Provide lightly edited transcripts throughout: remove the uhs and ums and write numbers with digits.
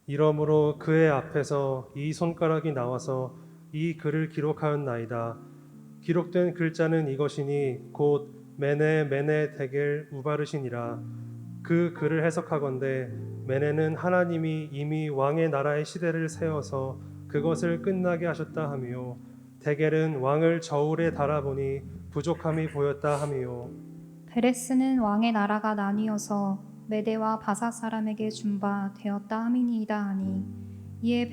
이러므로 그의 앞에서 이 손가락이 나와서 이 글을 기록하였나이다. 기록된 글자는 이것이니 곧 메네 메네 데겔 우바르시니라. 그 글을 해석하건대 메네는 하나님이 이미 왕의 나라의 시대를 세워서 그것을 끝나게 하셨다 하며, 데겔은 왕을 저울에 달아보니 부족함이 보였다 하며. 베레스는 왕의 나라가 나뉘어서 메대와 바사 사람에게 준 바 되었다 함이니이다 하니, 이에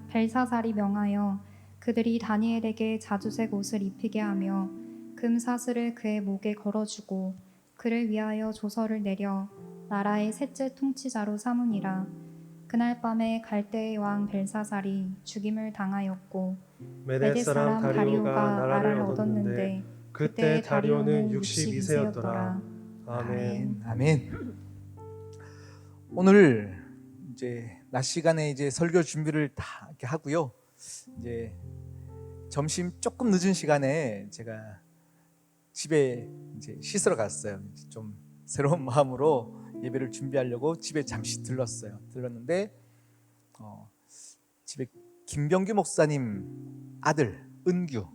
벨사살이 명하여 그들이 다니엘에게 자주색 옷을 입히게 하며 금사슬을 그의 목에 걸어주고 그를 위하여 조서를 내려 나라의 셋째 통치자로 삼으니라. 그날 밤에 갈대의 왕 벨사살이 죽임을 당하였고 메대 메대 사람 사람 다리오가 다리오가 나라를 나라를 얻었는데 얻었는데 그때 그때 다리오는 다리오는 62세였더라. 62세였더라. 아멘. 아멘. 오늘 이제 낮 시간에 이제 설교 준비를 다 이렇게 하고요. 이제 점심 조금 늦은 시간에 제가 집에 이제 씻으러 갔어요. 좀 새로운 마음으로 예배를 준비하려고 집에 잠시 들렀어요. 들렀는데 집에 김병규 목사님 아들 은규,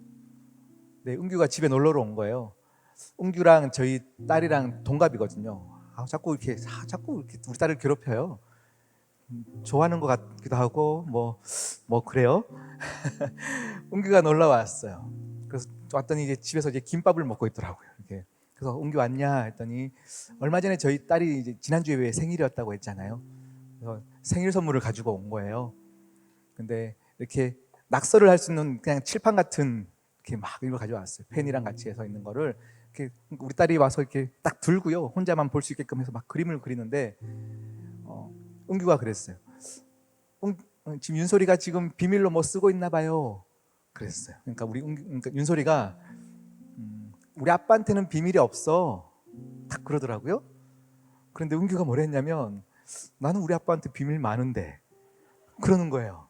네, 은규가 집에 놀러로 온 거예요. 은규랑 저희 딸이랑 동갑이거든요. 자꾸 이렇게 우리 딸을 괴롭혀요. 좋아하는 것 같기도 하고 뭐 그래요. 은규가 놀러 왔어요. 그래서 왔더니 이제 집에서 이제 김밥을 먹고 있더라고요. 이렇게. 그래서 은규 왔냐 했더니 얼마 전에 저희 딸이 이제 지난주에 왜 생일이었다고 했잖아요. 그래서 생일 선물을 가지고 온 거예요. 근데 이렇게 낙서를 할 수 있는 그냥 칠판 같은 이렇게 막 이걸 가져왔어요. 펜이랑 같이 해서 있는 거를 이렇게 우리 딸이 와서 이렇게 딱 들고요. 혼자만 볼 수 있게끔 해서 막 그림을 그리는데 은규가 그랬어요. 지금 윤소리가 지금 비밀로 뭐 쓰고 있나 봐요. 그랬어요. 그러니까 그러니까 윤소리가 우리 아빠한테는 비밀이 없어. 딱 그러더라고요. 그런데 은규가 뭐라 했냐면 나는 우리 아빠한테 비밀 많은데 그러는 거예요.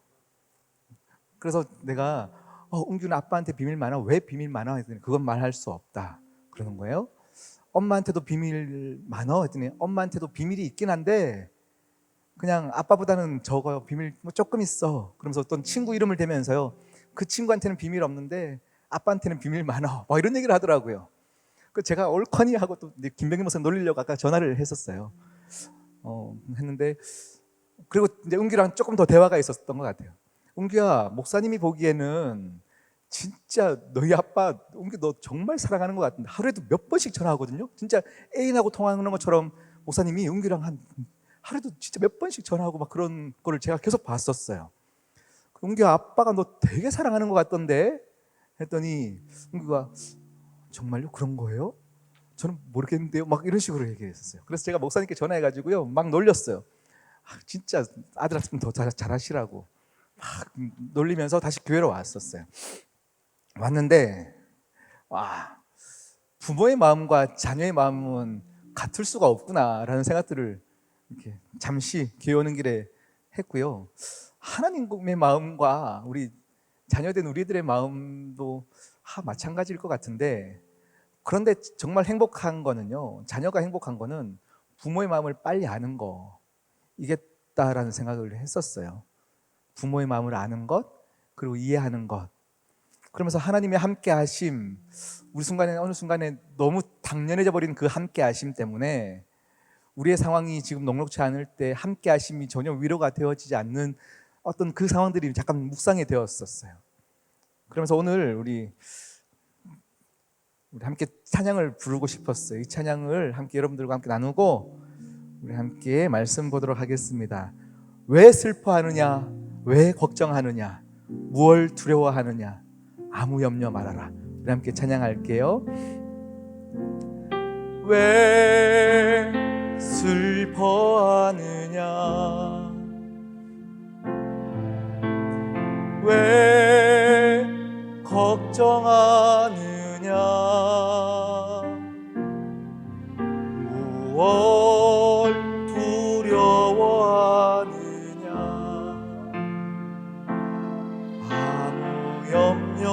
그래서 내가 은규는 아빠한테 비밀 많아. 왜 비밀 많아? 했더니 그건 말할 수 없다. 그러는 거예요. 엄마한테도 비밀 많아? 했더니 엄마한테도 비밀이 있긴 한데 그냥 아빠보다는 적어요. 비밀 뭐 조금 있어. 그러면서 어떤 친구 이름을 대면서요. 그 친구한테는 비밀 없는데 아빠한테는 비밀 많아. 막 이런 얘기를 하더라고요. 그 제가 옳거니 하고 또 김병기 목사님 놀리려고 아까 전화를 했었어요. 했는데 그리고 이제 은규랑 조금 더 대화가 있었던 것 같아요. 은규야, 목사님이 보기에는 진짜 너희 아빠 은규 너 정말 사랑하는 것 같은데 하루에도 몇 번씩 전화하거든요. 진짜 애인하고 통화하는 것처럼 목사님이 은규랑 하루에도 진짜 몇 번씩 전화하고 막 그런 거를 제가 계속 봤었어요. 은규야, 아빠가 너 되게 사랑하는 것 같던데 했더니 은규가 정말요? 그런 거예요? 저는 모르겠는데요. 막 이런 식으로 얘기했었어요. 그래서 제가 목사님께 전화해가지고요 막 놀렸어요. 진짜 아들한테 더 잘하시라고 막 놀리면서 다시 교회로 왔었어요. 왔는데 부모의 마음과 자녀의 마음은 같을 수가 없구나라는 생각들을 이렇게 잠시 교회 오는 길에 했고요. 하나님의 마음과 우리 자녀된 우리들의 마음도 마찬가지일 것 같은데, 그런데 정말 행복한 거는요, 자녀가 행복한 거는 부모의 마음을 빨리 아는 거 이겠다라는 생각을 했었어요. 부모의 마음을 아는 것, 그리고 이해하는 것. 그러면서 하나님의 함께 하심, 우리 순간에 어느 순간에 너무 당연해져 버린 그 함께 하심 때문에 우리의 상황이 지금 녹록치 않을 때 함께 하심이 전혀 위로가 되어지지 않는 어떤 그 상황들이 잠깐 묵상이 되었었어요. 그러면서 오늘 우리 함께 찬양을 부르고 싶었어요. 이 찬양을 함께 여러분들과 함께 나누고 우리 함께 말씀 보도록 하겠습니다. 왜 슬퍼하느냐? 왜 걱정하느냐? 무얼 두려워하느냐? 아무 염려 말아라. 우리 함께 찬양할게요. 왜 슬퍼하느냐? 왜 걱정하느냐? 무얼 두려워하느냐? 아무 염려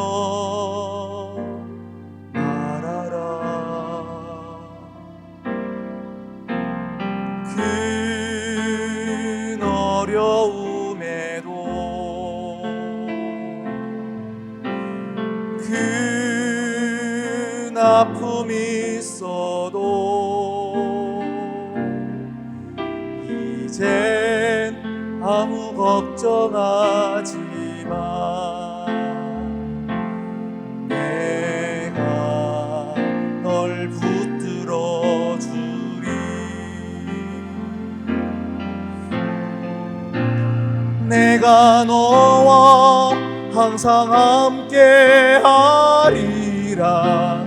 말아라. 그 어려움에도 큰 아픔이 있어도 이젠 아무 걱정하지 마. 내가 널 붙들어 주리. 내가 너와 항상 함께 하리라.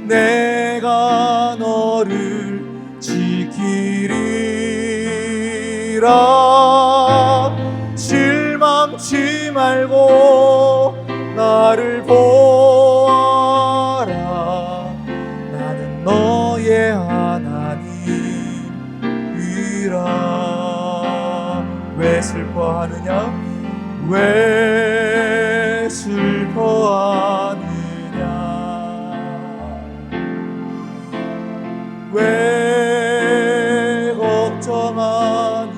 내가 너를 지키리라. 실망치 말고 나를 보아라. 나는 너의 하나님이라. 왜 슬퍼하느냐? 왜 슬퍼하느냐? 왜 걱정하느냐?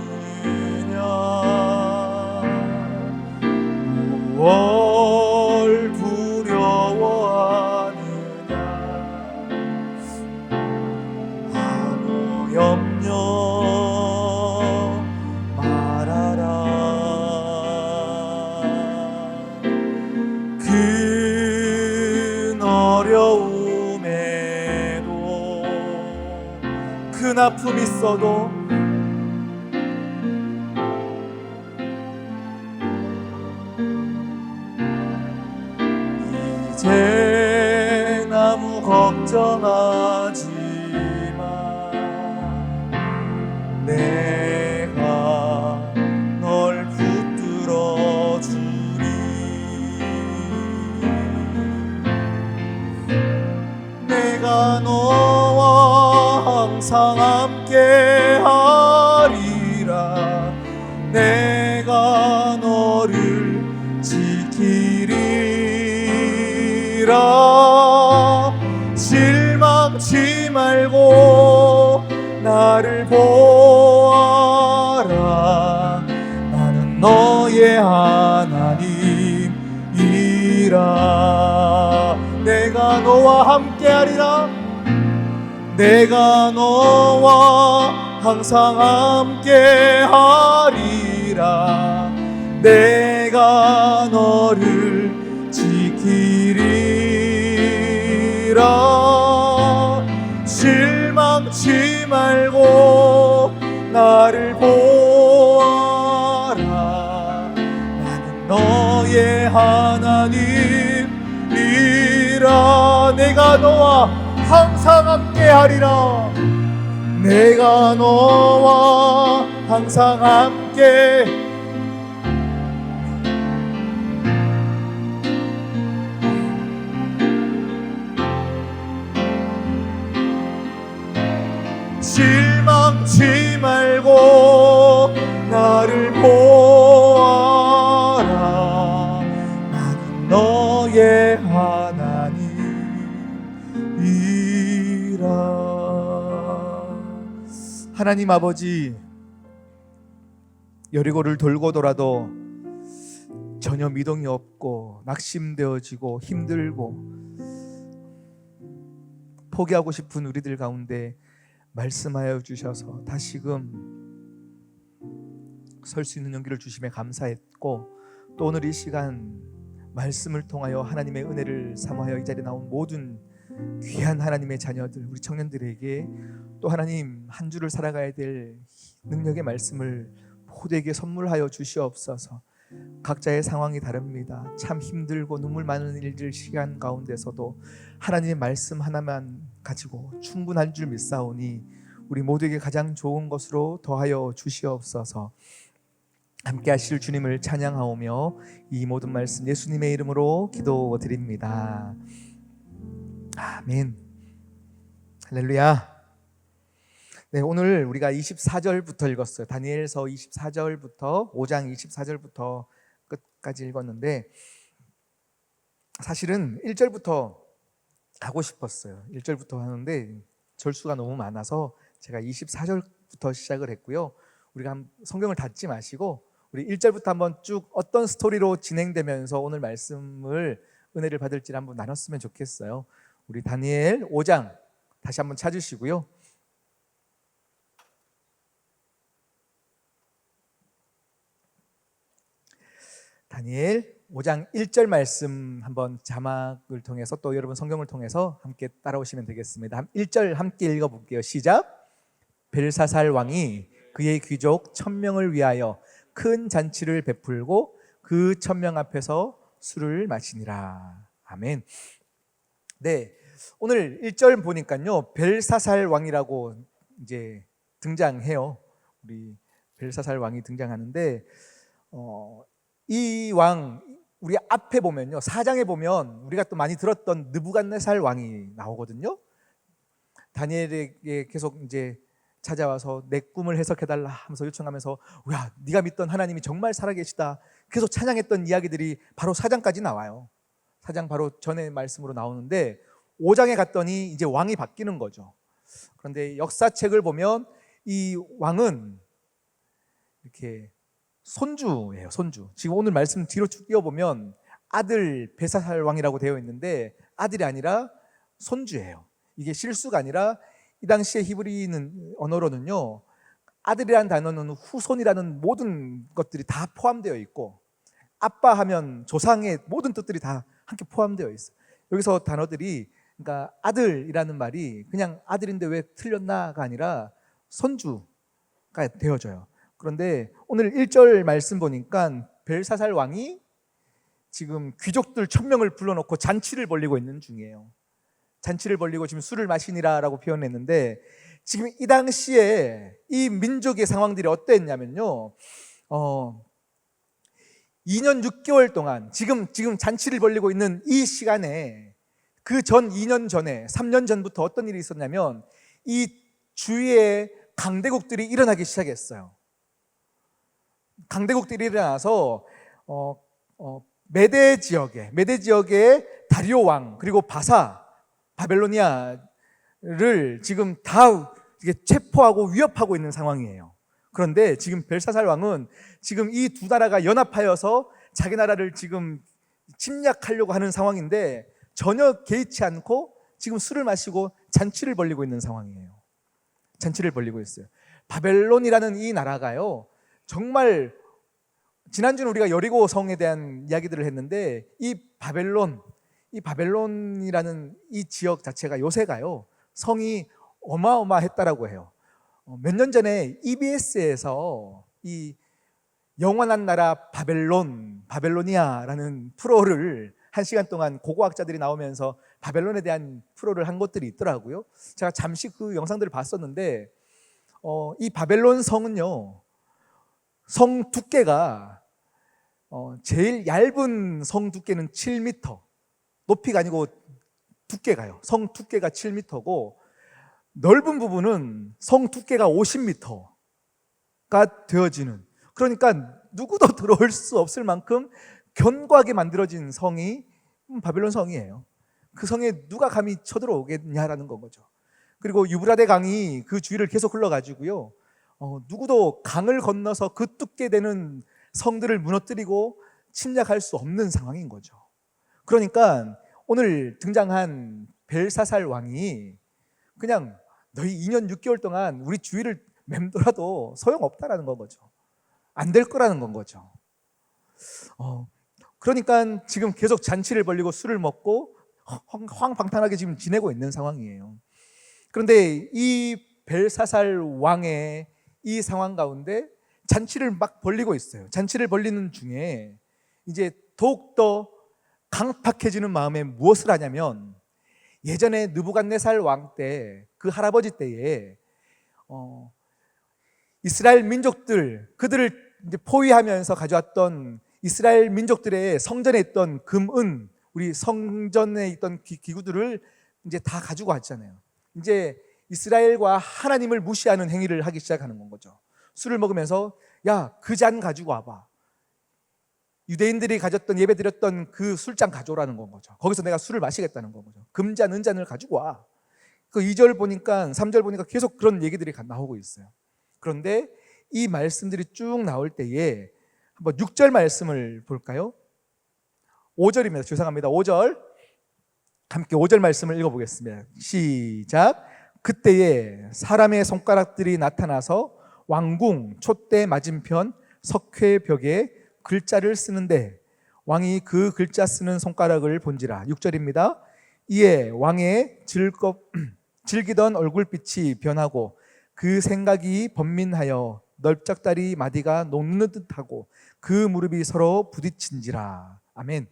뭘 두려워하느냐? 아무 염려 말아라. 큰 어려움에도 큰 아픔이 있어도 이젠 아무 걱정하지 마. 내가 널 붙들어 주리. 내가 너와 항상 함께 하리라. 내가 너를 지키리라. 실망치 말고 나를 보아라. 나는 너의 하나님이라. 내가 너와 함께하리라. 내가 너와 항상 함께하리라. 내가 너를 지키리라. 실망치 말고 나를 보아라. 나는 너의 하나님이라. 내가 너와 항상 함께하리라. 내가 너와 항상 함께 실망치 말고 나를 보아라. 나는 너의 하나님이라. 하나님 아버지, 여리고를 돌고 돌아도 전혀 미동이 없고 낙심되어지고 힘들고 포기하고 싶은 우리들 가운데 말씀하여 주셔서 다시금 설 수 있는 용기를 주심에 감사했고, 또 오늘 이 시간 말씀을 통하여 하나님의 은혜를 삼하여 이 자리에 나온 모든 귀한 하나님의 자녀들, 우리 청년들에게 또 하나님 한 주를 살아가야 될 능력의 말씀을 모두에게 선물하여 주시옵소서. 각자의 상황이 다릅니다. 참 힘들고 눈물 많은 일들 시간 가운데서도 하나님의 말씀 하나만 가지고 충분할 줄 믿사오니 우리 모두에게 가장 좋은 것으로 더하여 주시옵소서. 함께 하실 주님을 찬양하오며 이 모든 말씀 예수님의 이름으로 기도드립니다. 아멘. 할렐루야. 네, 오늘 우리가 24절부터 읽었어요. 다니엘서 24절부터 5장 24절부터 끝까지 읽었는데 사실은 1절부터 하고 싶었어요. 1절부터 하는데 절수가 너무 많아서 제가 24절부터 시작을 했고요. 우리가 성경을 닫지 마시고 우리 1절부터 한번 쭉 어떤 스토리로 진행되면서 오늘 말씀을 은혜를 받을지 한번 나눴으면 좋겠어요. 우리 다니엘 5장 다시 한번 찾으시고요. 다니엘 5장 1절 말씀 한번 자막을 통해서 또 여러분 성경을 통해서 함께 따라오시면 되겠습니다. 1절 함께 읽어볼게요. 시작. 벨사살 왕이 그의 귀족 1000명을 위하여 큰 잔치를 베풀고 그 1000명 앞에서 술을 마시니라. 아멘. 네, 오늘 1절 보니까요, 벨사살 왕이라고 이제 등장해요. 우리 벨사살 왕이 등장하는데 이 왕, 우리 앞에 보면요, 4장에 보면 우리가 또 많이 들었던 느부갓네살 왕이 나오거든요. 다니엘에게 계속 이제 찾아와서 내 꿈을 해석해달라 하면서 요청하면서, 야, 네가 믿던 하나님이 정말 살아계시다 계속 찬양했던 이야기들이 바로 4장까지 나와요. 4장 바로 전의 말씀으로 나오는데 5장에 갔더니 이제 왕이 바뀌는 거죠. 그런데 역사책을 보면 이 왕은 이렇게 손주예요. 손주. 지금 오늘 말씀 뒤로 쭉 이어보면 아들 벨사살 왕이라고 되어 있는데 아들이 아니라 손주예요. 이게 실수가 아니라 이 당시에 히브리는 언어로는요, 아들이라는 단어는 후손이라는 모든 것들이 다 포함되어 있고, 아빠 하면 조상의 모든 뜻들이 다 함께 포함되어 있어요. 여기서 단어들이, 그러니까 아들이라는 말이 그냥 아들인데 왜 틀렸나가 아니라 손주가 되어져요. 그런데 오늘 1절 말씀 보니까 벨사살 왕이 지금 귀족들 1000명을 불러놓고 잔치를 벌리고 있는 중이에요. 잔치를 벌리고 지금 술을 마시니라라고 표현했는데, 지금 이 당시에 이 민족의 상황들이 어땠냐면요, 2년 6개월 동안 지금 잔치를 벌리고 있는 이 시간에 그 전 2년 전에 3년 전부터 어떤 일이 있었냐면 이 주위에 강대국들이 일어나기 시작했어요. 강대국들이 일어나서 메대 지역에 다리오 왕 그리고 바벨로니아를 지금 다 체포하고 위협하고 있는 상황이에요. 그런데 지금 벨사살 왕은 지금 이 두 나라가 연합하여서 자기 나라를 지금 침략하려고 하는 상황인데 전혀 개의치 않고 지금 술을 마시고 잔치를 벌리고 있는 상황이에요. 잔치를 벌리고 있어요. 바벨론이라는 이 나라가요, 정말 지난주는 우리가 여리고 성에 대한 이야기들을 했는데 이 바벨론이라는 이 지역 자체가 요새가요, 성이 어마어마했다라고 해요. 몇 년 전에 EBS에서 이 영원한 나라 바벨로니아라는 프로를 1시간 동안 고고학자들이 나오면서 바벨론에 대한 프로를 한 것들이 있더라고요. 제가 잠시 그 영상들을 봤었는데 이 바벨론 성은요, 성 두께가 제일 얇은 성 두께는 7m, 높이가 아니고 두께가요. 성 두께가 7m고 넓은 부분은 성 두께가 50m가 되어지는, 그러니까 누구도 들어올 수 없을 만큼 견고하게 만들어진 성이 바벨론 성이에요. 그 성에 누가 감히 쳐들어오겠냐라는 건 거죠. 그리고 유브라데 강이 그 주위를 계속 흘러가지고요, 누구도 강을 건너서 그 두께 되는 성들을 무너뜨리고 침략할 수 없는 상황인 거죠. 그러니까 오늘 등장한 벨사살 왕이 그냥 너희 2년 6개월 동안 우리 주위를 맴돌아도 소용없다라는 건 거죠. 안 될 거라는 건 거죠. 그러니까 지금 계속 잔치를 벌리고 술을 먹고 황방탕하게 지금 지내고 있는 상황이에요. 그런데 이 벨사살 왕의 이 상황 가운데 잔치를 막 벌리고 있어요. 잔치를 벌리는 중에 이제 더욱더 강팍해지는 마음에 무엇을 하냐면, 예전에 느부갓네살 왕 때, 그 할아버지 때에 이스라엘 민족들, 그들을 이제 포위하면서 가져왔던 이스라엘 민족들의 성전에 있던 금, 은, 우리 성전에 있던 기구들을 이제 다 가지고 왔잖아요. 이제 이스라엘과 하나님을 무시하는 행위를 하기 시작하는 건 거죠. 술을 먹으면서 야, 그 잔 가지고 와봐. 유대인들이 가졌던, 예배드렸던 그 술잔 가져오라는 건 거죠. 거기서 내가 술을 마시겠다는 건 거죠. 금잔, 은잔을 가지고 와. 그 2절 보니까, 3절 보니까 계속 그런 얘기들이 나오고 있어요. 그런데 이 말씀들이 쭉 나올 때에 한번 6절 말씀을 볼까요? 5절입니다. 죄송합니다. 5절. 함께 5절 말씀을 읽어보겠습니다. 시작. 그때에 사람의 손가락들이 나타나서 왕궁 촛대 맞은편 석회벽에 글자를 쓰는데 왕이 그 글자 쓰는 손가락을 본지라. 6절입니다. 이에 왕의 즐기던 얼굴빛이 변하고 그 생각이 번민하여 널쩍다리 마디가 녹는 듯하고 그 무릎이 서로 부딪힌지라. 아멘.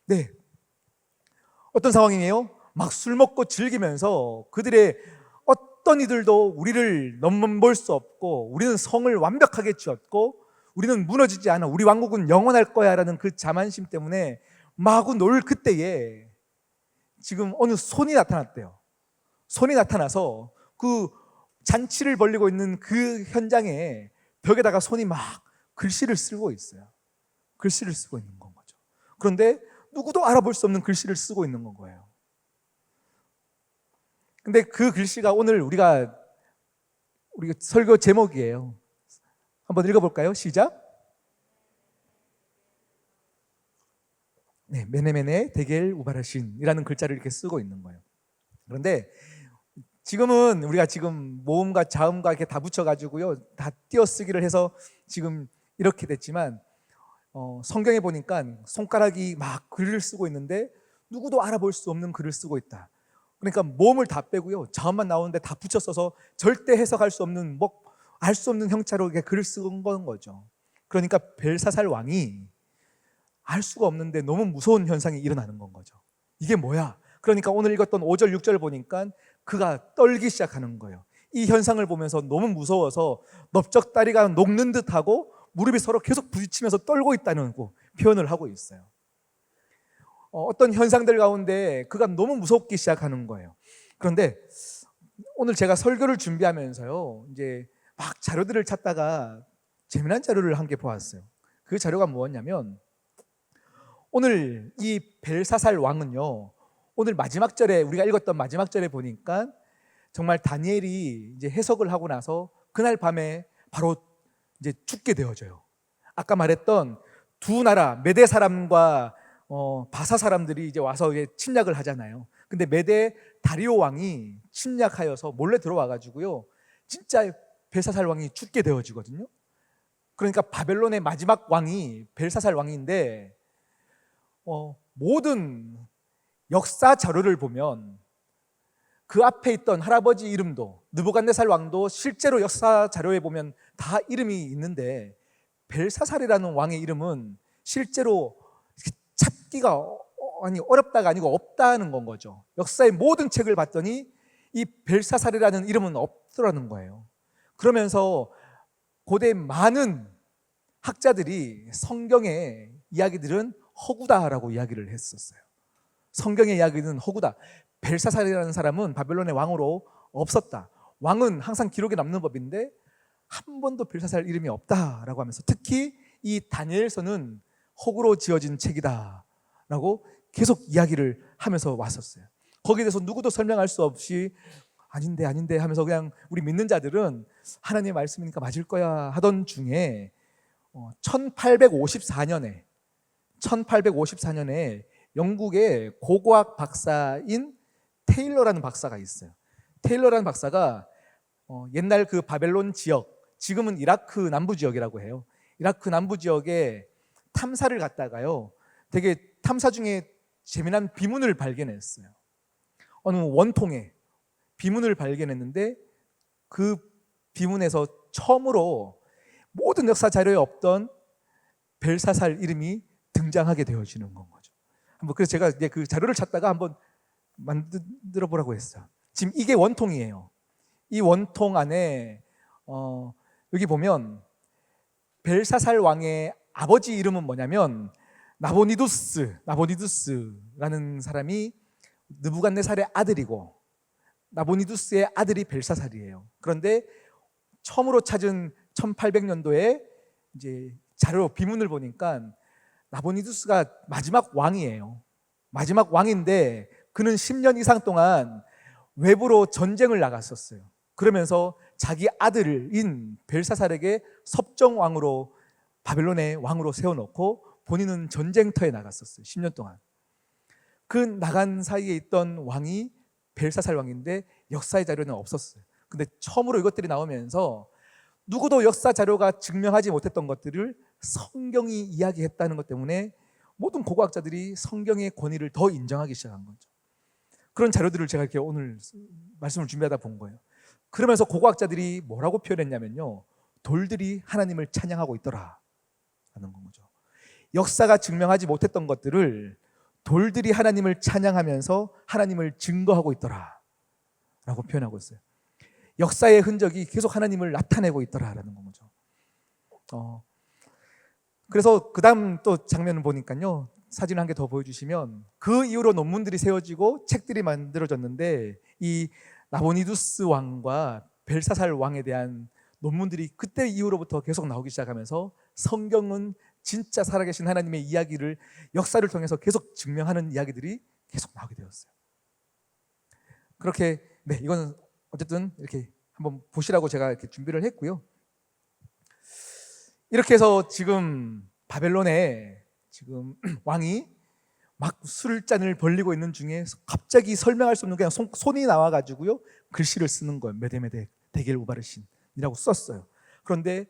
네, 어떤 상황이에요? 막 술 먹고 즐기면서 그들의 어떤 이들도 우리를 넘볼 수 없고 우리는 성을 완벽하게 지었고 우리는 무너지지 않아, 우리 왕국은 영원할 거야 라는 그 자만심 때문에 마구 놀 그때에 지금 어느 손이 나타났대요. 손이 나타나서 그 잔치를 벌이고 있는 그 현장에 벽에다가 손이 막 글씨를 쓰고 있어요. 글씨를 쓰고 있는 건 거죠. 그런데 누구도 알아볼 수 없는 글씨를 쓰고 있는 건 거예요. 근데 그 글씨가 오늘 우리가 설교 제목이에요. 한번 읽어볼까요? 시작. 네, 메네메네 데겔 우바르신이라는 글자를 이렇게 쓰고 있는 거예요. 그런데 지금은 우리가 지금 모음과 자음과 이렇게 다 붙여가지고요, 다 띄어쓰기를 해서 지금 이렇게 됐지만 성경에 보니까 손가락이 막 글을 쓰고 있는데 누구도 알아볼 수 없는 글을 쓰고 있다. 그러니까 모음을 다 빼고요, 자음만 나오는데 다 붙여 써서 절대 해석할 수 없는, 알 수 없는 형체로 이렇게 글을 쓴 거죠. 그러니까 벨사살 왕이 알 수가 없는데 너무 무서운 현상이 일어나는 건 거죠. 이게 뭐야? 그러니까 오늘 읽었던 5절, 6절 보니까 그가 떨기 시작하는 거예요. 이 현상을 보면서 너무 무서워서 넓적다리가 녹는 듯하고 무릎이 서로 계속 부딪히면서 떨고 있다는 표현을 하고 있어요. 어떤 현상들 가운데 그가 너무 무섭기 시작하는 거예요. 그런데 오늘 제가 설교를 준비하면서요, 이제 막 자료들을 찾다가 재미난 자료를 한 개 보았어요. 그 자료가 뭐였냐면, 오늘 이 벨사살 왕은요, 오늘 마지막 절에, 우리가 읽었던 마지막 절에 보니까 정말 다니엘이 이제 해석을 하고 나서 그날 밤에 바로 이제 죽게 되어져요. 아까 말했던 두 나라, 메대 사람과 바사 사람들이 이제 와서 이제 침략을 하잖아요. 근데 메대 다리오 왕이 침략하여서 몰래 들어와 가지고요, 진짜 벨사살 왕이 죽게 되어지거든요. 그러니까 바벨론의 마지막 왕이 벨사살 왕인데, 모든 역사 자료를 보면 그 앞에 있던 할아버지 이름도, 느부갓네살 왕도 실제로 역사 자료에 보면 다 이름이 있는데, 벨사살이라는 왕의 이름은 실제로 찾기가 어렵다가 아니고 없다는 건 거죠. 역사의 모든 책을 봤더니 이 벨사살이라는 이름은 없더라는 거예요. 그러면서 고대 많은 학자들이 성경의 이야기들은 허구다라고 이야기를 했었어요. 성경의 이야기는 허구다. 벨사살이라는 사람은 바벨론의 왕으로 없었다. 왕은 항상 기록에 남는 법인데 한 번도 벨사살 이름이 없다라고 하면서, 특히 이 다니엘서는 허구로 지어진 책이다라고 계속 이야기를 하면서 왔었어요. 거기에 대해서 누구도 설명할 수 없이 아닌데 하면서 그냥 우리 믿는 자들은 하나님의 말씀이니까 맞을 거야 하던 중에 1854년에 영국의 고고학 박사인 테일러라는 박사가 있어요. 테일러라는 박사가 옛날 그 바벨론 지역, 지금은 이라크 남부 지역이라고 해요. 이라크 남부 지역에 탐사를 갔다가요, 되게 탐사 중에 재미난 비문을 발견했어요. 어느 원통에 비문을 발견했는데 그 비문에서 처음으로 모든 역사 자료에 없던 벨사살 이름이 등장하게 되어지는 건 거죠. 그래서 제가 이제 그 자료를 찾다가 한번 만들어 보라고 했어요. 지금 이게 원통이에요. 이 원통 안에 여기 보면 벨사살 왕의 아버지 이름은 뭐냐면 나보니두스라는 사람이 느부갓네살의 아들이고, 나보니두스의 아들이 벨사살이에요. 그런데 처음으로 찾은 1800년도에 이제 자료 비문을 보니까 나보니두스가 마지막 왕이에요. 마지막 왕인데 그는 10년 이상 동안 외부로 전쟁을 나갔었어요. 그러면서 자기 아들인 벨사살에게 섭정왕으로 바벨론의 왕으로 세워놓고 본인은 전쟁터에 나갔었어요. 10년 동안. 그 나간 사이에 있던 왕이 벨사살 왕인데 역사의 자료는 없었어요. 근데 처음으로 이것들이 나오면서 누구도 역사 자료가 증명하지 못했던 것들을 성경이 이야기했다는 것 때문에 모든 고고학자들이 성경의 권위를 더 인정하기 시작한 거죠. 그런 자료들을 제가 이렇게 오늘 말씀을 준비하다 본 거예요. 그러면서 고고학자들이 뭐라고 표현했냐면요, 돌들이 하나님을 찬양하고 있더라 라는 거죠. 역사가 증명하지 못했던 것들을 돌들이 하나님을 찬양하면서 하나님을 증거하고 있더라 라고 표현하고 있어요. 역사의 흔적이 계속 하나님을 나타내고 있더라라는 거죠. 그래서 그 다음 또 장면을 보니까요, 사진 한 개 더 보여주시면 그 이후로 논문들이 세워지고 책들이 만들어졌는데 이 나보니두스 왕과 벨사살 왕에 대한 논문들이 그때 이후로부터 계속 나오기 시작하면서 성경은 진짜 살아계신 하나님의 이야기를 역사를 통해서 계속 증명하는 이야기들이 계속 나오게 되었어요. 그렇게 이거는 어쨌든 이렇게 한번 보시라고 제가 이렇게 준비를 했고요. 이렇게 해서 지금 바벨론에 지금 왕이 막 술잔을 벌리고 있는 중에 갑자기 설명할 수 없는 그냥 손이 나와가지고요 글씨를 쓰는 거예요. 메데메데 데겔 우바르신이라고 썼어요. 그런데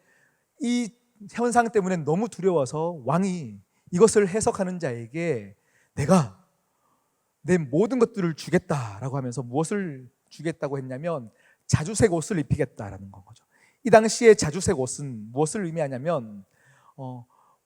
이 현상 때문에 너무 두려워서 왕이 이것을 해석하는 자에게 내가 내 모든 것들을 주겠다라고 하면서 무엇을 주겠다고 했냐면 자주색 옷을 입히겠다라는 거죠. 이 당시에 자주색 옷은 무엇을 의미하냐면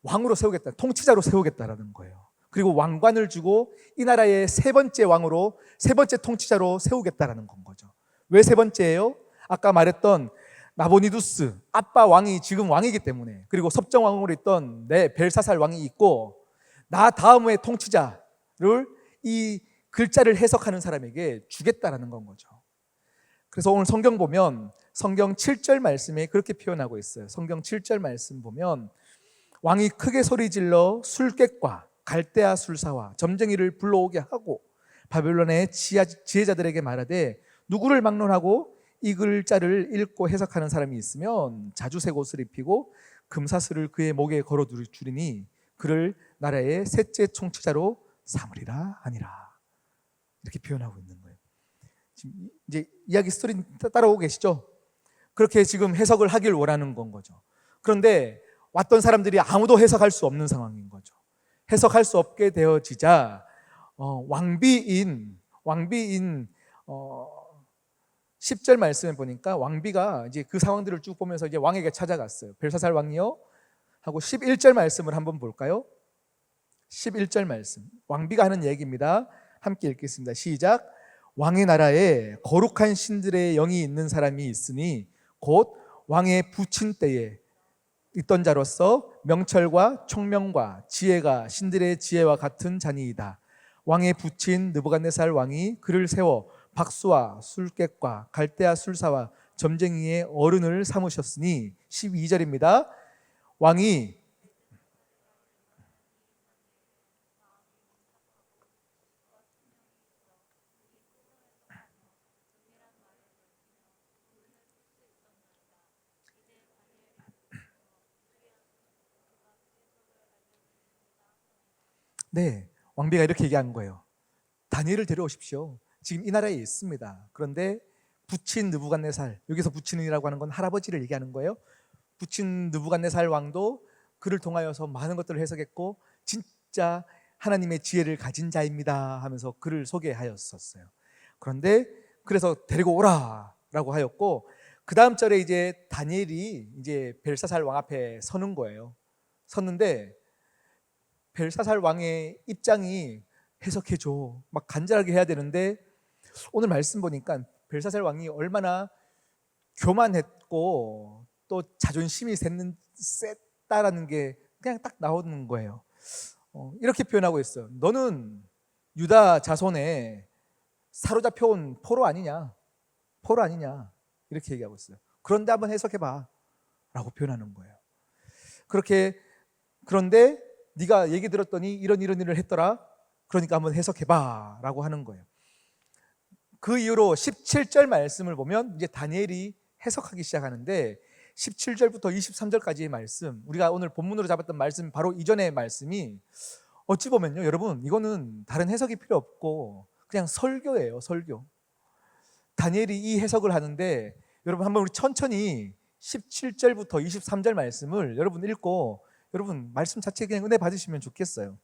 왕으로 세우겠다, 통치자로 세우겠다라는 거예요. 그리고 왕관을 주고 이 나라의 세 번째 왕으로, 세 번째 통치자로 세우겠다라는 건 거죠. 왜 세 번째예요? 아까 말했던 나보니두스 아빠 왕이 지금 왕이기 때문에, 그리고 섭정왕으로 있던 벨사살 왕이 있고, 나 다음의 통치자를 이 글자를 해석하는 사람에게 주겠다라는 건 거죠. 그래서 오늘 성경 보면 성경 7절 말씀에 그렇게 표현하고 있어요. 성경 7절 말씀 보면 왕이 크게 소리질러 술객과 갈대아 술사와 점쟁이를 불러오게 하고 바벨론의 지혜자들에게 말하되 누구를 막론하고 이 글자를 읽고 해석하는 사람이 있으면 자주색 옷을 입히고 금사슬을 그의 목에 걸어 주리니 그를 나라의 셋째 통치자로 삼으리라 하니라. 이렇게 표현하고 있는 거예요. 지금 이제 이야기 스토리 따라오고 계시죠? 그렇게 지금 해석을 하길 원하는 건 거죠. 그런데 왔던 사람들이 아무도 해석할 수 없는 상황인 거죠. 해석할 수 없게 되어지자 왕비인 10절 말씀에 보니까 왕비가 이제 그 상황들을 쭉 보면서 이제 왕에게 찾아갔어요. 벨사살 왕이요 하고 11절 말씀을 한번 볼까요? 11절 말씀. 왕비가 하는 얘기입니다. 함께 읽겠습니다. 시작. 왕의 나라에 거룩한 신들의 영이 있는 사람이 있으니 곧 왕의 부친 때에 있던 자로서 명철과 총명과 지혜가 신들의 지혜와 같은 자니이다. 왕의 부친 느부갓네살 왕이 그를 세워 박수와 술객과 갈대아 술사와 점쟁이의 어른을 삼으셨으니 12절입니다. 왕이 왕비가 이렇게 얘기한 거예요. 다니엘을 데려오십시오. 지금 이 나라에 있습니다. 그런데 부친 느부갓네살, 여기서 부친이라고 하는 건 할아버지를 얘기하는 거예요. 부친 느부갓네살 왕도 그를 통하여서 많은 것들을 해석했고 진짜 하나님의 지혜를 가진 자입니다 하면서 그를 소개하였었어요. 그런데 그래서 데리고 오라라고 하였고, 그 다음 절에 이제 다니엘이 이제 벨사살 왕 앞에 서는 거예요. 섰는데 벨사살 왕의 입장이 해석해줘 막 간절하게 해야 되는데, 오늘 말씀 보니까 벨사살 왕이 얼마나 교만했고 또 자존심이 셌다라는 게 그냥 딱 나오는 거예요. 이렇게 표현하고 있어요. 너는 유다 자손에 사로잡혀온 포로 아니냐, 이렇게 얘기하고 있어요. 그런데 한번 해석해봐 라고 표현하는 거예요. 그런데 네가 얘기 들었더니 이런 일을 했더라, 그러니까 한번 해석해봐 라고 하는 거예요. 그 이후로 17절 말씀을 보면 이제 다니엘이 해석하기 시작하는데 17절부터 23절까지의 말씀, 우리가 오늘 본문으로 잡았던 말씀 바로 이전의 말씀이 어찌 보면요, 여러분, 이거는 다른 해석이 필요 없고 그냥 설교예요, 설교. 다니엘이 이 해석을 하는데 여러분 한번 우리 천천히 17절부터 23절 말씀을 여러분 읽고 여러분 말씀 자체에 그냥 은혜 받으시면 좋겠어요.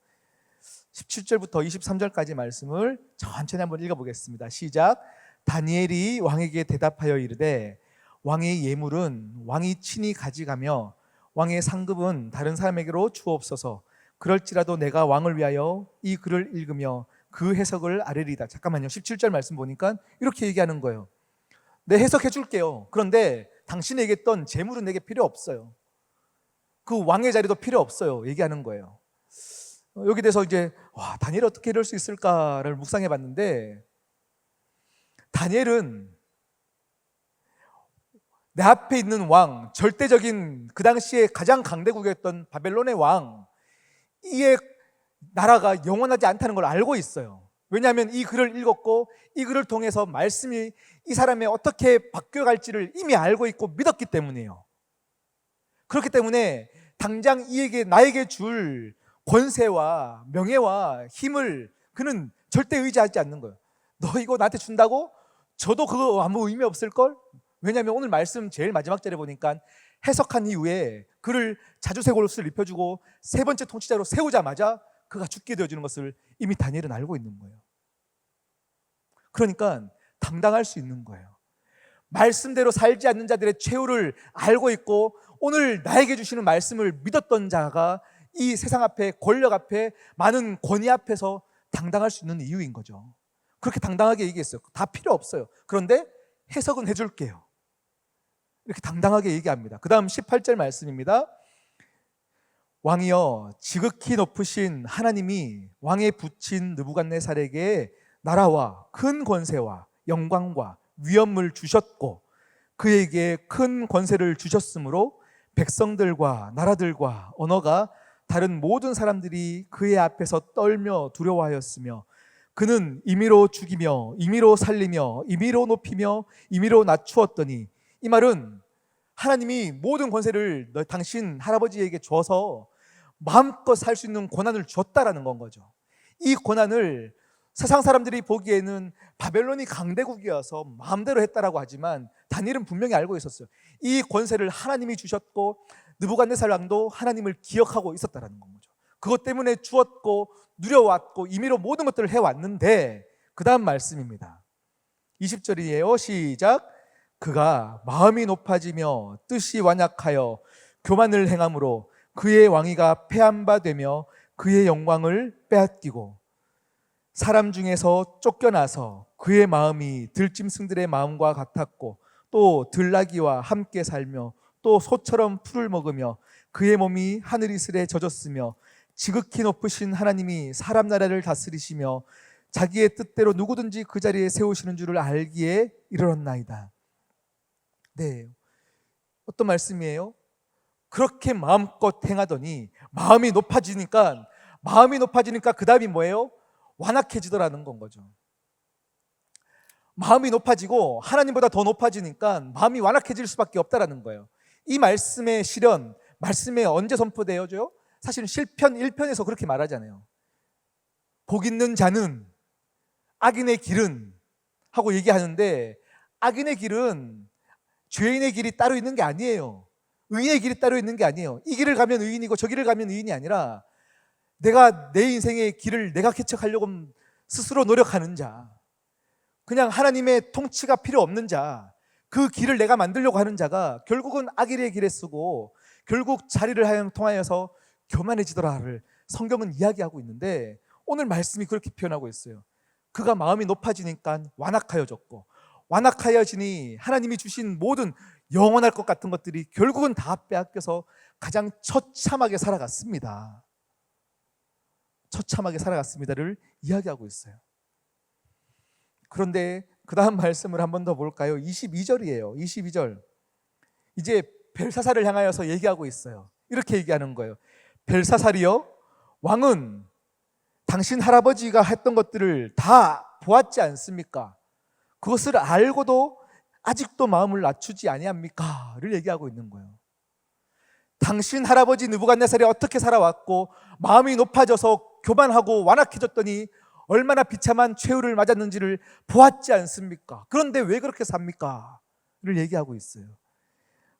17절부터 23절까지 말씀을 천천히 한번 읽어보겠습니다. 시작. 다니엘이 왕에게 대답하여 이르되 왕의 예물은 왕이 친히 가져가며 왕의 상급은 다른 사람에게로 주옵소서. 그럴지라도 내가 왕을 위하여 이 글을 읽으며 그 해석을 아뢰리다. 잠깐만요. 17절 말씀 보니까 이렇게 얘기하는 거예요. 내 해석해 줄게요. 그런데 당신이 얘기했던 재물은 내게 필요 없어요. 그 왕의 자리도 필요 없어요. 얘기하는 거예요. 여기 대해서 이제 다니엘이 어떻게 이럴 수 있을까를 묵상해 봤는데, 다니엘은 내 앞에 있는 왕, 절대적인 그 당시에 가장 강대국이었던 바벨론의 왕, 이의 나라가 영원하지 않다는 걸 알고 있어요. 왜냐하면 이 글을 읽었고 이 글을 통해서 말씀이 이 사람이 어떻게 바뀌어갈지를 이미 알고 있고 믿었기 때문이에요. 그렇기 때문에 당장 나에게 줄 권세와 명예와 힘을 그는 절대 의지하지 않는 거예요. 너 이거 나한테 준다고? 저도 그거 아무 의미 없을걸? 왜냐하면 오늘 말씀 제일 마지막 절에 보니까 해석한 이후에 그를 자주색 옷을 입혀주고 세 번째 통치자로 세우자마자 그가 죽게 되어주는 것을 이미 다니엘은 알고 있는 거예요. 그러니까 당당할 수 있는 거예요. 말씀대로 살지 않는 자들의 최후를 알고 있고 오늘 나에게 주시는 말씀을 믿었던 자가 이 세상 앞에, 권력 앞에, 많은 권위 앞에서 당당할 수 있는 이유인 거죠. 그렇게 당당하게 얘기했어요. 다 필요 없어요. 그런데 해석은 해줄게요. 이렇게 당당하게 얘기합니다. 그 다음 18절 말씀입니다. 왕이여, 지극히 높으신 하나님이 왕에 붙인 느부갓네살에게 나라와 큰 권세와 영광과 위엄을 주셨고 그에게 큰 권세를 주셨으므로 백성들과 나라들과 언어가 다른 모든 사람들이 그의 앞에서 떨며 두려워하였으며 그는 임의로 죽이며 임의로 살리며 임의로 높이며 임의로 낮추었더니, 이 말은 하나님이 모든 권세를 당신 할아버지에게 줘서 마음껏 살 수 있는 권한을 줬다라는 건 거죠. 이 권한을 세상 사람들이 보기에는 바벨론이 강대국이어서 마음대로 했다라고 하지만 다니엘은 분명히 알고 있었어요. 이 권세를 하나님이 주셨고 느부갓네살 왕도 하나님을 기억하고 있었다라는 거죠. 그것 때문에 주었고 누려왔고 임의로 모든 것들을 해왔는데, 그 다음 말씀입니다. 20절이에요. 시작. 그가 마음이 높아지며 뜻이 완약하여 교만을 행함으로 그의 왕위가 패한 바 되며 그의 영광을 빼앗기고 사람 중에서 쫓겨나서 그의 마음이 들짐승들의 마음과 같았고 또 들나귀와 함께 살며 또 소처럼 풀을 먹으며 그의 몸이 하늘 이슬에 젖었으며 지극히 높으신 하나님이 사람 나라를 다스리시며 자기의 뜻대로 누구든지 그 자리에 세우시는 줄을 알기에 이르렀나이다. 네, 어떤 말씀이에요? 그렇게 마음껏 행하더니 마음이 높아지니까 그 다음이 뭐예요? 완악해지더라는 건 거죠. 마음이 높아지고 하나님보다 더 높아지니까 마음이 완악해질 수밖에 없다라는 거예요. 이 말씀의 실현, 말씀에 언제 선포되어져요? 사실은 시편 1편에서 그렇게 말하잖아요. 복 있는 자는 악인의 길은 하고 얘기하는데, 악인의 길은 죄인의 길이 따로 있는 게 아니에요. 의인의 길이 따로 있는 게 아니에요. 이 길을 가면 의인이고 저 길을 가면 의인이 아니라 내가 내 인생의 길을 내가 개척하려고 스스로 노력하는 자, 그냥 하나님의 통치가 필요 없는 자, 그 길을 내가 만들려고 하는 자가 결국은 악인의 길에 쓰고 결국 자리를 통하여서 교만해지더라를 성경은 이야기하고 있는데, 오늘 말씀이 그렇게 표현하고 있어요. 그가 마음이 높아지니까 완악하여졌고, 완악하여지니 하나님이 주신 모든 영원할 것 같은 것들이 결국은 다 빼앗겨서 가장 처참하게 살아갔습니다. 처참하게 살아갔습니다를 이야기하고 있어요. 그런데 그 다음 말씀을 한 번 더 볼까요? 22절이에요. 22절. 이제 벨사살을 향하여서 얘기하고 있어요. 이렇게 얘기하는 거예요. 벨사살이여, 왕은 당신 할아버지가 했던 것들을 다 보았지 않습니까? 그것을 알고도 아직도 마음을 낮추지 아니합니까? 를 얘기하고 있는 거예요. 당신 할아버지 느부갓네살이 어떻게 살아왔고 마음이 높아져서 교만하고 완악해졌더니 얼마나 비참한 최후를 맞았는지를 보았지 않습니까? 그런데 왜 그렇게 삽니까? 를 얘기하고 있어요.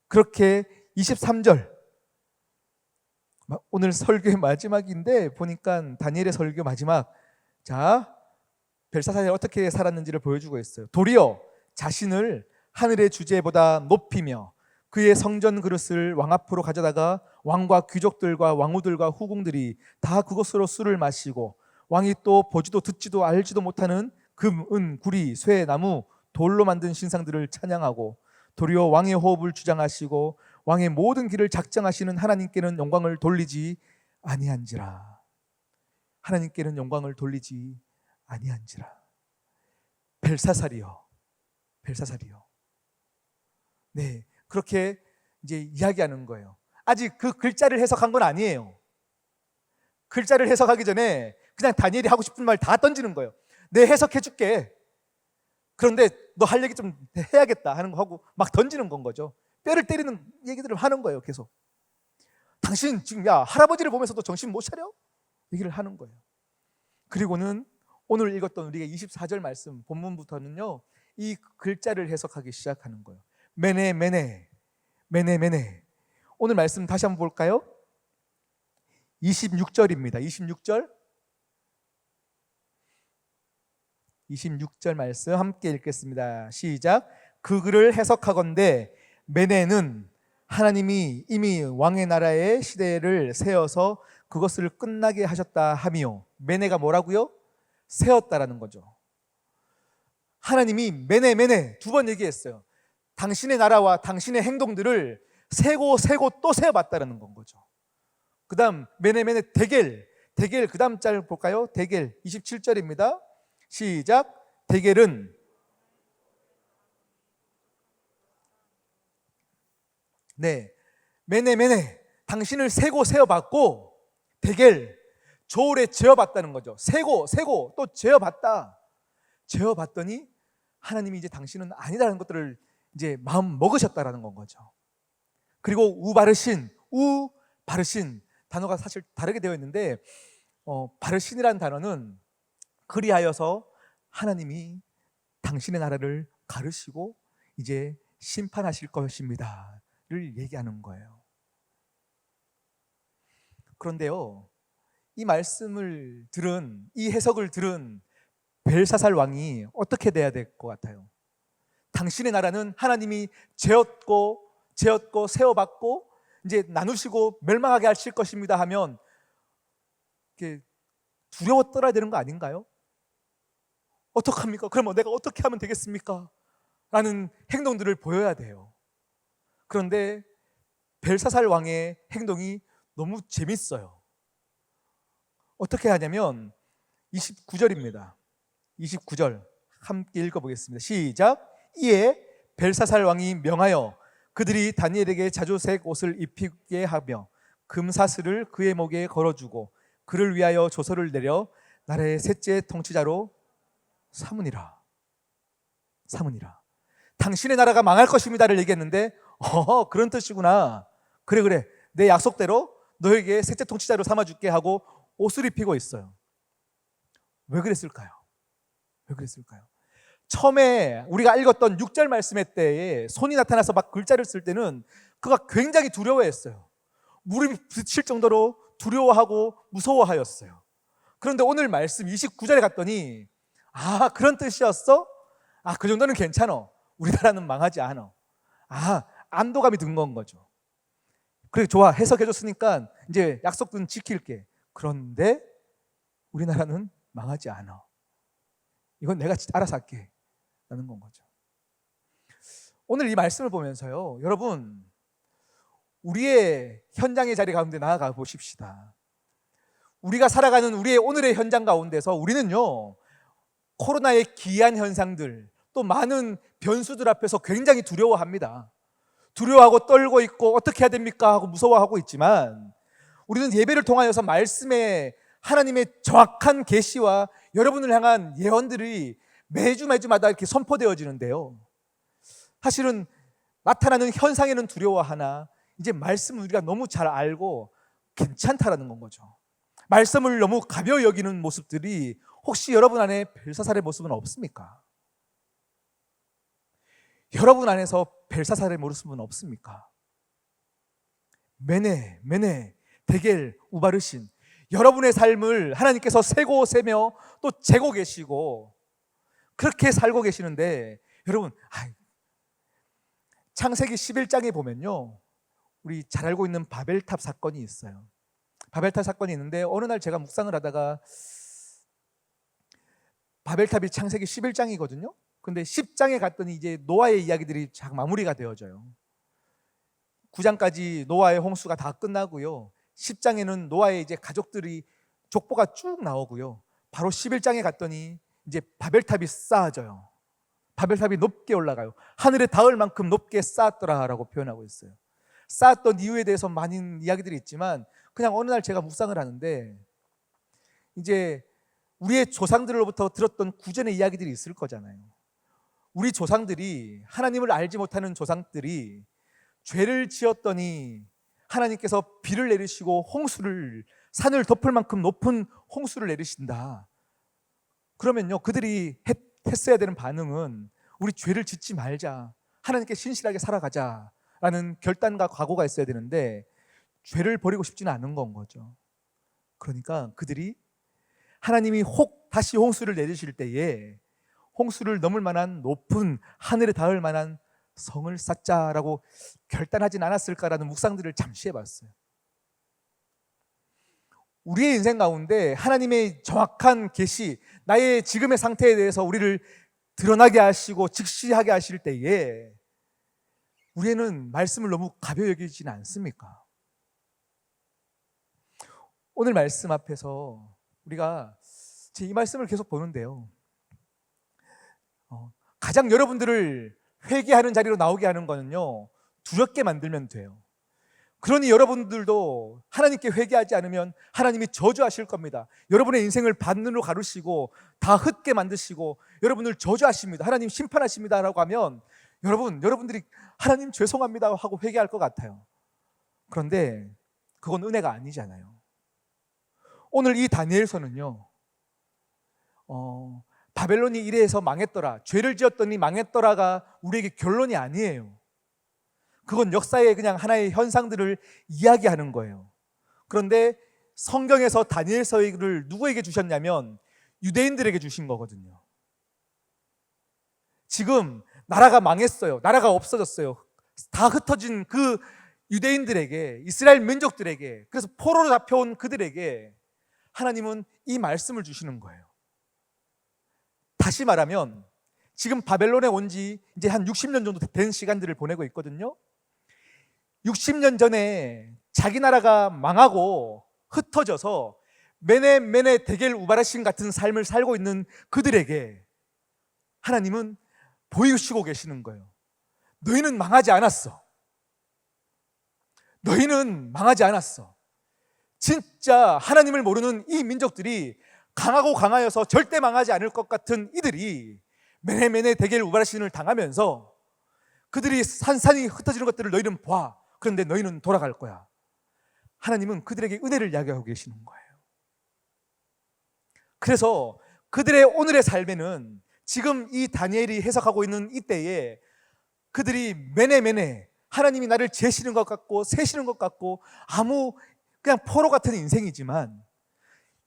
그렇게 23절, 오늘 설교의 마지막인데 보니까 다니엘의 설교 마지막, 자, 벨사살이 어떻게 살았는지를 보여주고 있어요. 도리어 자신을 하늘의 주제보다 높이며 그의 성전 그릇을 왕 앞으로 가져다가 왕과 귀족들과 왕후들과 후궁들이 다 그것으로 술을 마시고 왕이 또 보지도 듣지도 알지도 못하는 금, 은, 구리, 쇠, 나무, 돌로 만든 신상들을 찬양하고 도리어 왕의 호흡을 주장하시고 왕의 모든 길을 작정하시는 하나님께는 영광을 돌리지 아니한지라. 하나님께는 영광을 돌리지 아니한지라. 벨사살이요, 벨사살이요. 네, 그렇게 이제 이야기하는 거예요. 아직 그 글자를 해석한 건 아니에요. 글자를 해석하기 전에 그냥 다니엘이 하고 싶은 말 다 던지는 거예요. 내 해석해 줄게. 그런데 너 할 얘기 좀 해야겠다 하는 거 하고 막 던지는 건 거죠. 뼈를 때리는 얘기들을 하는 거예요. 계속. 당신 지금 야 할아버지를 보면서도 정신 못 차려? 얘기를 하는 거예요. 그리고는 오늘 읽었던 우리가 24절 말씀 본문부터는요, 이 글자를 해석하기 시작하는 거예요. 메네 메네 메네 메네. 오늘 말씀 다시 한번 볼까요? 26절입니다. 26절 말씀 함께 읽겠습니다. 시작. 그 글을 해석하건대 메네는 하나님이 이미 왕의 나라의 시대를 세어서 그것을 끝나게 하셨다 하미요. 메네가 뭐라고요? 세웠다라는 거죠. 하나님이 메네 두 번 얘기했어요. 당신의 나라와 당신의 행동들을 세고 또 세어봤다라는 건 거죠. 그 다음 메네 데겔 그 다음 짤 볼까요? 데겔 27절입니다. 시작. 데겔은 네, 메네 당신을 세고 세어봤고 데겔 저울에 재어봤다는 거죠. 세고 또 재어봤다. 재어봤더니 하나님이 이제 당신은 아니다라는 것들을 이제 마음 먹으셨다라는 건 거죠. 그리고 우바르신 단어가 사실 다르게 되어 있는데 바르신이라는 단어는 그리하여서 하나님이 당신의 나라를 가르시고 이제 심판하실 것입니다를 얘기하는 거예요. 그런데요, 이 말씀을 들은, 이 해석을 들은 벨사살 왕이 어떻게 돼야 될 것 같아요? 당신의 나라는 하나님이 재었고 세워봤고 이제 나누시고 멸망하게 하실 것입니다 하면 이렇게 두려워 떨어야 되는 거 아닌가요? 어떡합니까? 그러면 내가 어떻게 하면 되겠습니까? 라는 행동들을 보여야 돼요. 그런데 벨사살 왕의 행동이 너무 재밌어요. 어떻게 하냐면 29절입니다. 29절 함께 읽어보겠습니다. 시작. 이에 벨사살 왕이 명하여 그들이 다니엘에게 자주색 옷을 입히게 하며 금사슬을 그의 목에 걸어주고 그를 위하여 조서를 내려 나라의 셋째 통치자로 삼으니라. 당신의 나라가 망할 것입니다를 얘기했는데 그런 뜻이구나. 그래 내 약속대로 너에게 셋째 통치자로 삼아줄게 하고 옷을 입히고 있어요. 왜 그랬을까요? 처음에 우리가 읽었던 6절 말씀의 때에 손이 나타나서 막 글자를 쓸 때는 그가 굉장히 두려워했어요. 무릎이 부딪힐 정도로 두려워하고 무서워하였어요. 그런데 오늘 말씀 29절에 갔더니 그런 뜻이었어? 그 정도는 괜찮아. 우리나라는 망하지 않아. 안도감이 든 건 거죠. 그래 좋아, 해석해줬으니까 이제 약속은 지킬게. 그런데 우리나라는 망하지 않아. 이건 내가 알아서 할게 라는 건 거죠. 오늘 이 말씀을 보면서요, 여러분 우리의 현장의 자리 가운데 나아가 보십시다. 우리가 살아가는 우리의 오늘의 현장 가운데서 우리는요, 코로나의 기이한 현상들, 또 많은 변수들 앞에서 굉장히 두려워합니다. 두려워하고 떨고 있고 어떻게 해야 됩니까 하고 무서워하고 있지만, 우리는 예배를 통하여서 말씀의 하나님의 정확한 계시와 여러분을 향한 예언들이 매주마다 이렇게 선포되어지는데요, 사실은 나타나는 현상에는 두려워하나 이제 말씀을 우리가 너무 잘 알고 괜찮다라는 건 거죠. 말씀을 너무 가벼워 여기는 모습들이 혹시 여러분 안에 벨사살의 모습은 없습니까? 여러분 안에서 벨사살의 모습은 없습니까? 메네, 데겔, 우바르신, 여러분의 삶을 하나님께서 세고 세며 또 재고 계시고 그렇게 살고 계시는데, 여러분 창세기 11장에 보면요, 우리 잘 알고 있는 바벨탑 사건이 있어요. 바벨탑 사건이 있는데 어느 날 제가 묵상을 하다가 바벨탑이 창세기 11장이거든요. 근데 10장에 갔더니 이제 노아의 이야기들이 잘 마무리가 되어져요. 9장까지 노아의 홍수가 다 끝나고요. 10장에는 노아의 이제 가족들이 족보가 쭉 나오고요. 바로 11장에 갔더니 이제 바벨탑이 쌓아져요. 바벨탑이 높게 올라가요. 하늘에 닿을 만큼 높게 쌓았더라라고 표현하고 있어요. 쌓았던 이유에 대해서 많은 이야기들이 있지만 그냥 어느 날 제가 묵상을 하는데, 이제 우리의 조상들로부터 들었던 구전의 이야기들이 있을 거잖아요. 우리 조상들이, 하나님을 알지 못하는 조상들이 죄를 지었더니 하나님께서 비를 내리시고 홍수를, 산을 덮을 만큼 높은 홍수를 내리신다. 그러면요, 그들이 했어야 되는 반응은 우리 죄를 짓지 말자, 하나님께 신실하게 살아가자 라는 결단과 각오가 있어야 되는데 죄를 버리고 싶지는 않은 건 거죠. 그러니까 그들이 하나님이 혹 다시 홍수를 내리실 때에 홍수를 넘을 만한 높은, 하늘에 닿을 만한 성을 쌓자라고 결단하진 않았을까라는 묵상들을 잠시 해봤어요. 우리의 인생 가운데 하나님의 정확한 계시, 나의 지금의 상태에 대해서 우리를 드러나게 하시고 직시하게 하실 때에 우리는 말씀을 너무 가벼이 여기지는 않습니까? 오늘 말씀 앞에서 우리가 이 말씀을 계속 보는데요, 가장 여러분들을 회개하는 자리로 나오게 하는 거는요, 두렵게 만들면 돼요. 그러니 여러분들도 하나님께 회개하지 않으면 하나님이 저주하실 겁니다. 여러분의 인생을 반으로 가르시고 다 흩게 만드시고 여러분을 저주하십니다. 하나님 심판하십니다 라고 하면 여러분들이 하나님 죄송합니다 하고 회개할 것 같아요. 그런데 그건 은혜가 아니잖아요. 오늘 이 다니엘서는요, 바벨론이 이래서 망했더라, 죄를 지었더니 망했더라가 우리에게 결론이 아니에요. 그건 역사의 그냥 하나의 현상들을 이야기하는 거예요. 그런데 성경에서 다니엘서를 누구에게 주셨냐면 유대인들에게 주신 거거든요. 지금 나라가 망했어요. 나라가 없어졌어요. 다 흩어진 그 유대인들에게, 이스라엘 민족들에게, 그래서 포로로 잡혀온 그들에게 하나님은 이 말씀을 주시는 거예요. 다시 말하면 지금 바벨론에 온 지 이제 한 60년 정도 된 시간들을 보내고 있거든요. 60년 전에 자기 나라가 망하고 흩어져서 메네 데겔 우바르신 같은 삶을 살고 있는 그들에게 하나님은 보이시고 계시는 거예요. 너희는 망하지 않았어. 너희는 망하지 않았어. 진짜 하나님을 모르는 이 민족들이 강하고 강하여서 절대 망하지 않을 것 같은 이들이 메네 데겔 우바르신을 당하면서 그들이 산산이 흩어지는 것들을 너희는 봐. 그런데 너희는 돌아갈 거야. 하나님은 그들에게 은혜를 이야기하고 계시는 거예요. 그래서 그들의 오늘의 삶에는 지금 이 다니엘이 해석하고 있는 이때에 그들이 메네 하나님이 나를 재시는 것 같고 세시는 것 같고 아무 그냥 포로 같은 인생이지만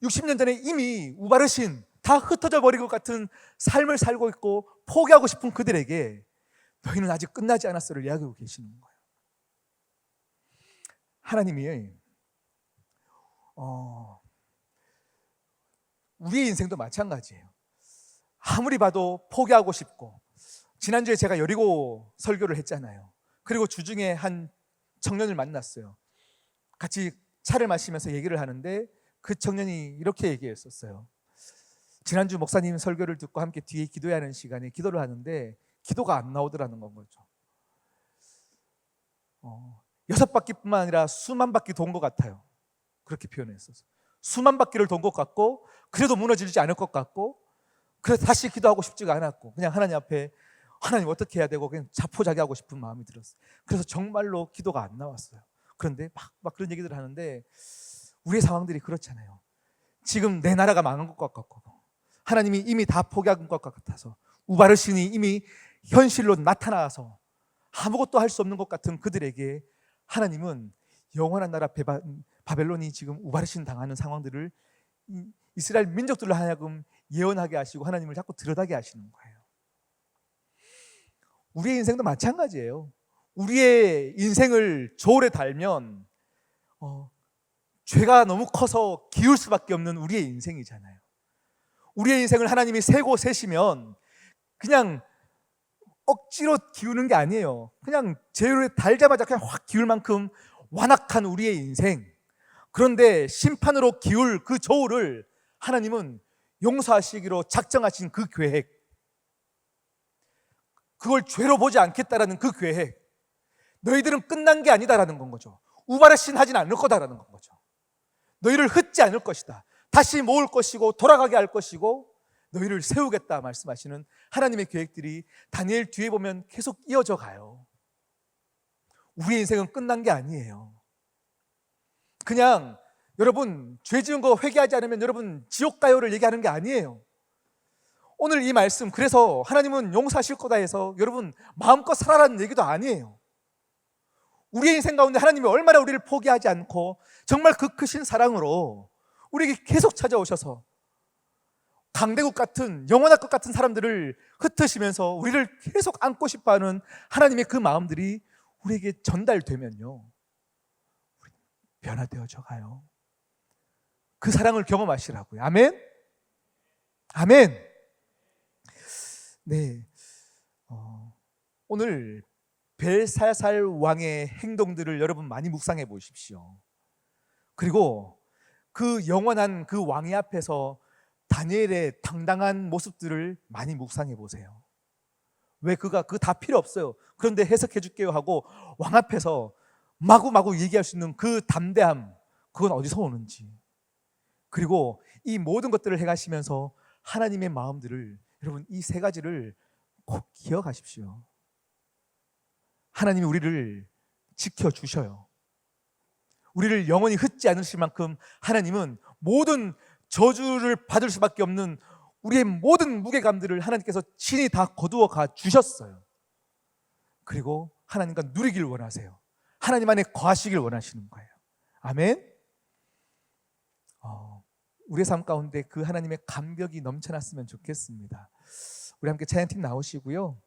60년 전에 이미 우바르신 다 흩어져 버린 것 같은 삶을 살고 있고 포기하고 싶은 그들에게 너희는 아직 끝나지 않았어를 이야기하고 계시는 거예요. 하나님이 우리의 인생도 마찬가지예요. 아무리 봐도 포기하고 싶고, 지난주에 제가 여리고 설교를 했잖아요. 그리고 주중에 한 청년을 만났어요. 같이 차를 마시면서 얘기를 하는데 그 청년이 이렇게 얘기했었어요. 지난주 목사님 설교를 듣고 함께 뒤에 기도해야 하는 시간에 기도를 하는데 기도가 안 나오더라는 건 거죠. 6바퀴뿐만 아니라 수만 바퀴 돈 것 같아요. 그렇게 표현했었어요. 수만 바퀴를 돈 것 같고 그래도 무너지지 않을 것 같고, 그래서 다시 기도하고 싶지가 않았고 그냥 하나님 앞에 하나님 어떻게 해야 되고 그냥 자포자기하고 싶은 마음이 들었어요. 그래서 정말로 기도가 안 나왔어요. 그런데 막 그런 얘기들을 하는데 우리의 상황들이 그렇잖아요. 지금 내 나라가 망한 것 같고 하나님이 이미 다 포기한 것 같아서 우바르신이 이미 현실로 나타나서 아무것도 할 수 없는 것 같은 그들에게 하나님은 영원한 나라 바벨론이 지금 우바르신 당하는 상황들을 이스라엘 민족들로 하여금 예언하게 하시고 하나님을 자꾸 들여다게 하시는 거예요. 우리의 인생도 마찬가지예요. 우리의 인생을 저울에 달면 죄가 너무 커서 기울 수밖에 없는 우리의 인생이잖아요. 우리의 인생을 하나님이 세고 세시면 그냥 억지로 기우는 게 아니에요. 그냥 제율에 달자마자 그냥 확 기울 만큼 완악한 우리의 인생. 그런데 심판으로 기울 그 저울을 하나님은 용서하시기로 작정하신 그 계획, 그걸 죄로 보지 않겠다라는 그 계획, 너희들은 끝난 게 아니다라는 건 거죠. 우바르신 하진 않을 거다라는 건 거죠. 너희를 흩지 않을 것이다. 다시 모을 것이고 돌아가게 할 것이고 너희를 세우겠다 말씀하시는 하나님의 계획들이 다니엘 뒤에 보면 계속 이어져 가요. 우리의 인생은 끝난 게 아니에요. 그냥 여러분 죄 지은 거 회개하지 않으면 여러분 지옥 가요를 얘기하는 게 아니에요. 오늘 이 말씀, 그래서 하나님은 용서하실 거다 해서 여러분 마음껏 살아라는 얘기도 아니에요. 우리의 인생 가운데 하나님이 얼마나 우리를 포기하지 않고 정말 그 크신 사랑으로 우리에게 계속 찾아오셔서 강대국 같은 영원할 것 같은 사람들을 흩으시면서 우리를 계속 안고 싶어하는 하나님의 그 마음들이 우리에게 전달되면요, 변화되어져 가요. 그 사랑을 경험하시라고요. 아멘? 아멘. 네, 오늘 벨사살 왕의 행동들을 여러분 많이 묵상해 보십시오. 그리고 그 영원한 그 왕의 앞에서 다니엘의 당당한 모습들을 많이 묵상해 보세요. 왜 그가 그 다 필요 없어요. 그런데 해석해 줄게요 하고 왕 앞에서 마구마구 얘기할 수 있는 그 담대함, 그건 어디서 오는지. 그리고 이 모든 것들을 해가시면서 하나님의 마음들을, 여러분 이 세 가지를 꼭 기억하십시오. 하나님이 우리를 지켜주셔요. 우리를 영원히 흩지 않으실 만큼 하나님은 모든 저주를 받을 수밖에 없는 우리의 모든 무게감들을 하나님께서 친히 다 거두어 가 주셨어요. 그리고 하나님과 누리길 원하세요. 하나님 안에 거하시길 원하시는 거예요. 아멘. 우리의 삶 가운데 그 하나님의 감격이 넘쳐났으면 좋겠습니다. 우리 함께 찬양팀 나오시고요.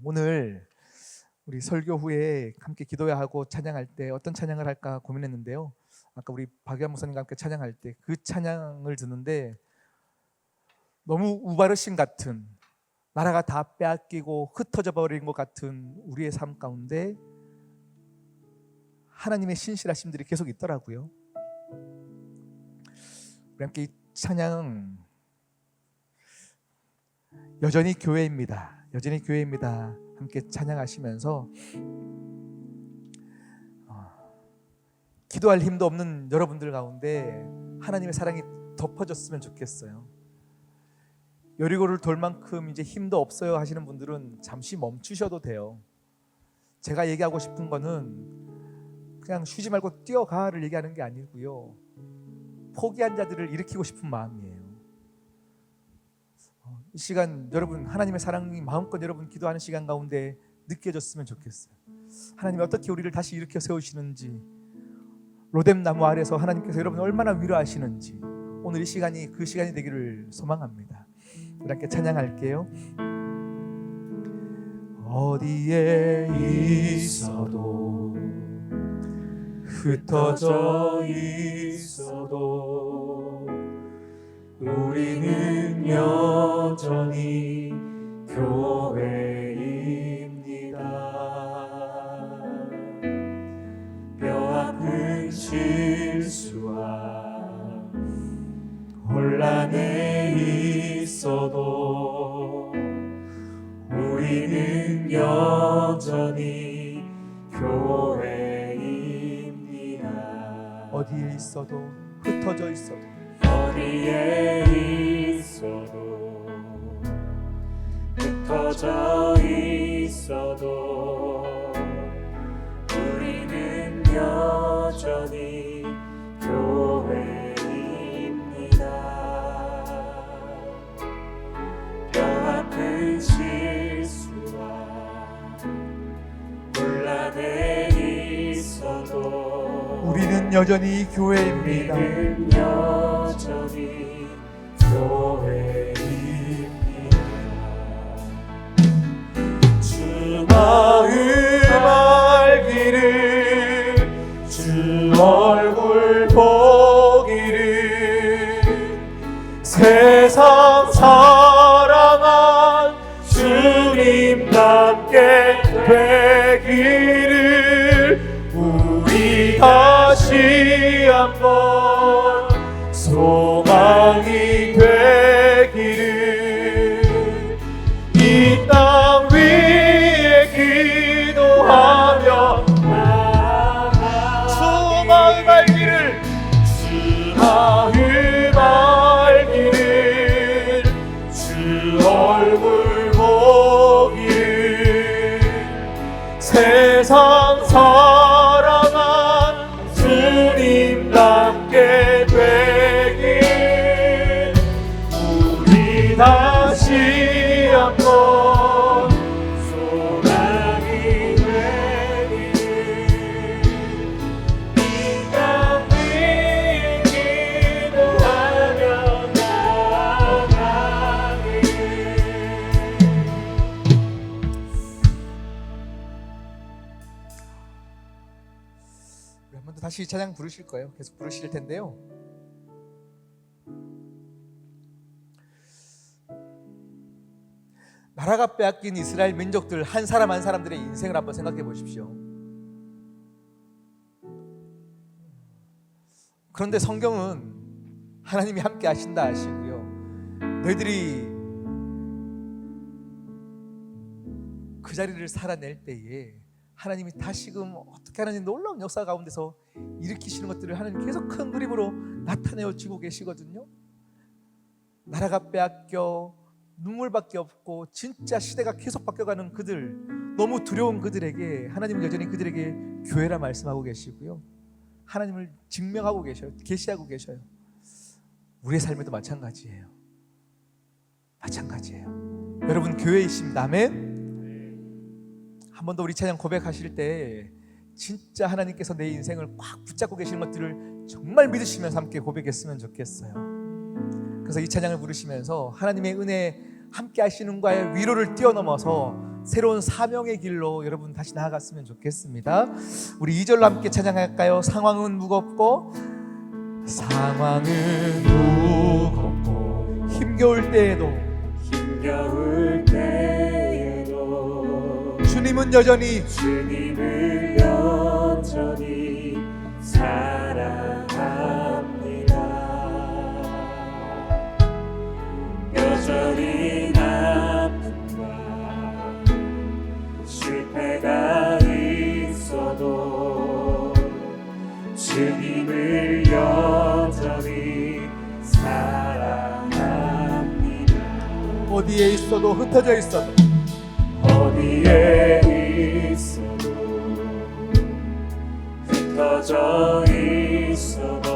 오늘 우리 설교 후에 함께 기도해야 하고 찬양할 때 어떤 찬양을 할까 고민했는데요. 아까 우리 박유한 목사님과 함께 찬양할 때 그 찬양을 듣는데 너무 우바르신 같은, 나라가 다 빼앗기고 흩어져 버린 것 같은 우리의 삶 가운데 하나님의 신실하심들이 계속 있더라고요. 우리 함께 이 찬양, 여전히 교회입니다. 여전히 교회입니다. 함께 찬양하시면서 기도할 힘도 없는 여러분들 가운데 하나님의 사랑이 덮어졌으면 좋겠어요. 여리고를 돌 만큼 이제 힘도 없어요 하시는 분들은 잠시 멈추셔도 돼요. 제가 얘기하고 싶은 거는 그냥 쉬지 말고 뛰어가를 얘기하는 게 아니고요, 포기한 자들을 일으키고 싶은 마음이에요. 이 시간 여러분 하나님의 사랑이 마음껏 여러분 기도하는 시간 가운데 느껴졌으면 좋겠어요. 하나님이 어떻게 우리를 다시 일으켜 세우시는지, 로뎀 나무 아래서 하나님께서 여러분을 얼마나 위로하시는지, 오늘 이 시간이 그 시간이 되기를 소망합니다. 우리 함께 찬양할게요. 어디에 있어도 흩어져 있어도 우리는 여전히 교회입니다. 뼈아픈 실수와 혼란에 있어도 우리는 여전히 교회입니다. 어디에 있어도 흩어져 있어도 어디에 있어도 흩어져 있어도 우리는 여전히 교회입니다. 뼈아픈 실수와 혼란에 있어도 우리는 여전히 교회입니다. 우리는 여전히 교회입니다. 주 마음 알기를, 주 얼굴 보기를, 세상 사랑한 주님답게 되기를, 우리 다시 한번 소망이 되기를, 이 땅 위에 기도하며 나아가 주 마음 알기를, 주 마음 알기를, 주 얼굴 보기를, 세상 사랑한 주님답게 되길, 우리 다시 한번 소망이 되길, 이 땅 위에 기도하며 나아가길. 우리 한 번 더 다시 이 찬양 부르실 거예요. 계속 부르실 텐데요. 나라가 빼앗긴 이스라엘 민족들 한 사람 한 사람들의 인생을 한번 생각해 보십시오. 그런데 성경은 하나님이 함께 하신다 하시고요, 너희들이 그 자리를 살아낼 때에 하나님이 다시금 어떻게 하나님 놀라운 역사 가운데서 일으키시는 것들을 하나님 계속 큰 그림으로 나타내어 주고 계시거든요. 나라가 빼앗겨 눈물밖에 없고 진짜 시대가 계속 바뀌어가는 그들, 너무 두려운 그들에게 하나님은 여전히 그들에게 교회라 말씀하고 계시고요, 하나님을 증명하고 계셔요. 계시하고 계셔요. 우리의 삶에도 마찬가지예요. 마찬가지예요. 여러분 교회이십니다. 아멘. 한 번 더 우리 찬양 고백하실 때 진짜 하나님께서 내 인생을 꽉 붙잡고 계시는 것들을 정말 믿으시면서 함께 고백했으면 좋겠어요. 그래서 이 찬양을 부르시면서 하나님의 은혜 함께 하시는 과의 위로를 뛰어넘어서 새로운 사명의 길로 여러분 다시 나아갔으면 좋겠습니다. 우리 2절로 함께 찬양할까요? 상황은 무겁고, 상황은 무겁고, 힘겨울 때에도, 힘겨울 때에도 주님은 여전히, 주님을 여전히 사랑합니다. 여전히 아픔과 실패가 있어도 주님을 여전히 사랑합니다. 어디에 있어도 흩어져 있어도, 어디에 있어도 흩어져 있어도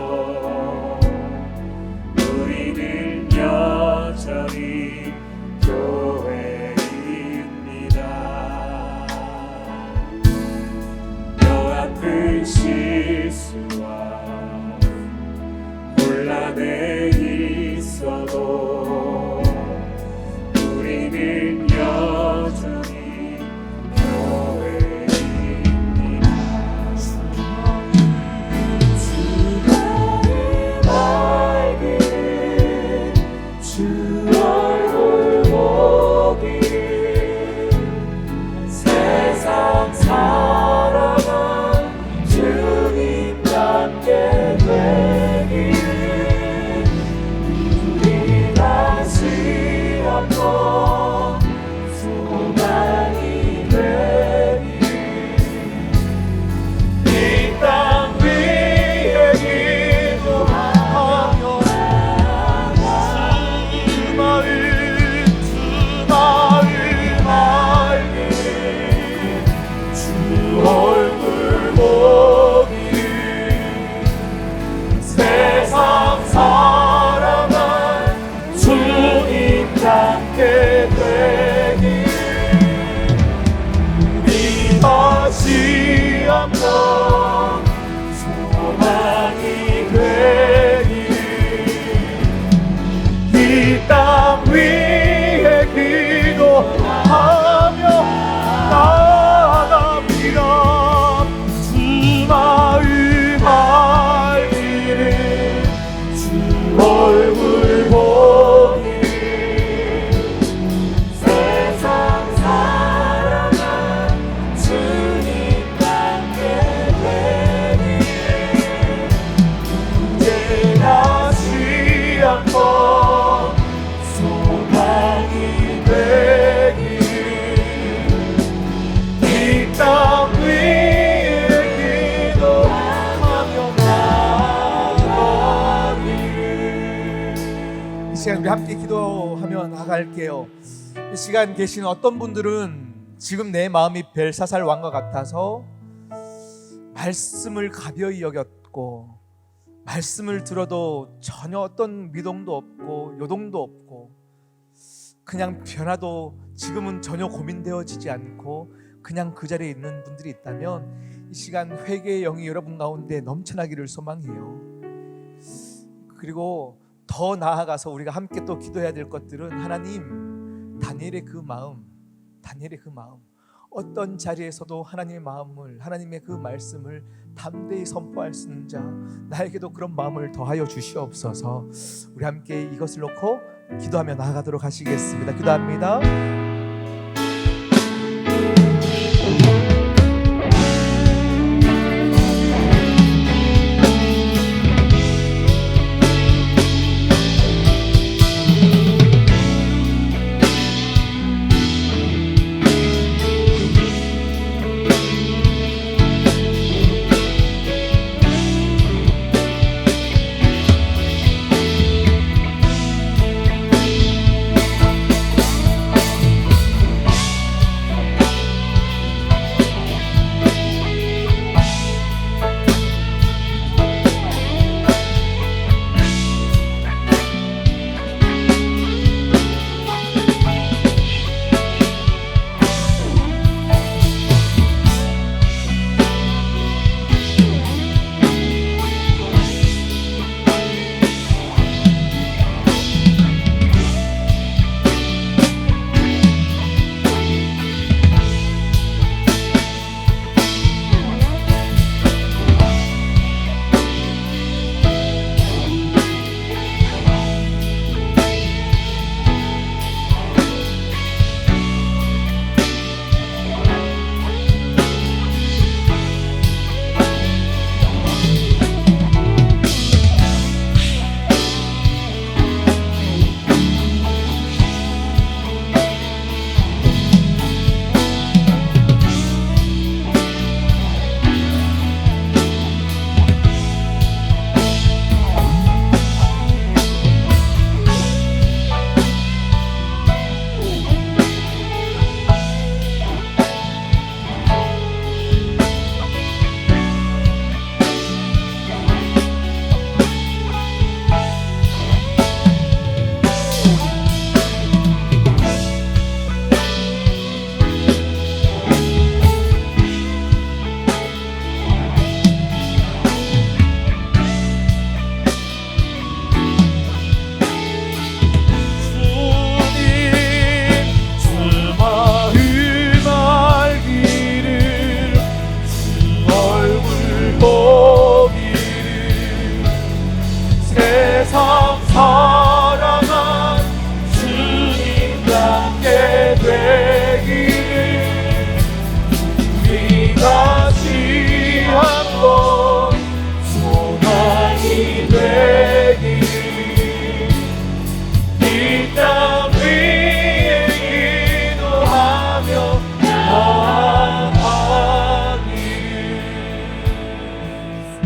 우리는 여전히 교회입니다. 뼈아픈 실수와 혼란에 있어도 우리는 여전히 교회입니다. 주님을 알기를, 주 얼굴 보기를, 세상 살아간 주님답게 되기를, 우리 다 않고 소망이 되길 이 땅 위에 기도하며 나아가길. 이 시간 우리 함께 기도하며 나갈게요. 이 시간 계신 어떤 분들은 지금 내 마음이 벨사살 왕과 같아서 말씀을 가벼이 여겼고 말씀을 들어도 전혀 어떤 미동도 없고 요동도 없고 그냥 변화도 지금은 전혀 고민되어지지 않고 그냥 그 자리에 있는 분들이 있다면 이 시간 회개의 영이 여러분 가운데 넘쳐나기를 소망해요. 그리고 더 나아가서 우리가 함께 또 기도해야 될 것들은 하나님, 다니엘의 그 마음, 어떤 자리에서도 하나님의 마음을, 하나님의 그 말씀을 담대히 선포할 수 있는 자, 나에게도 그런 마음을 더하여 주시옵소서. 우리 함께 이것을 놓고 기도하며 나아가도록 하시겠습니다. 기도합니다.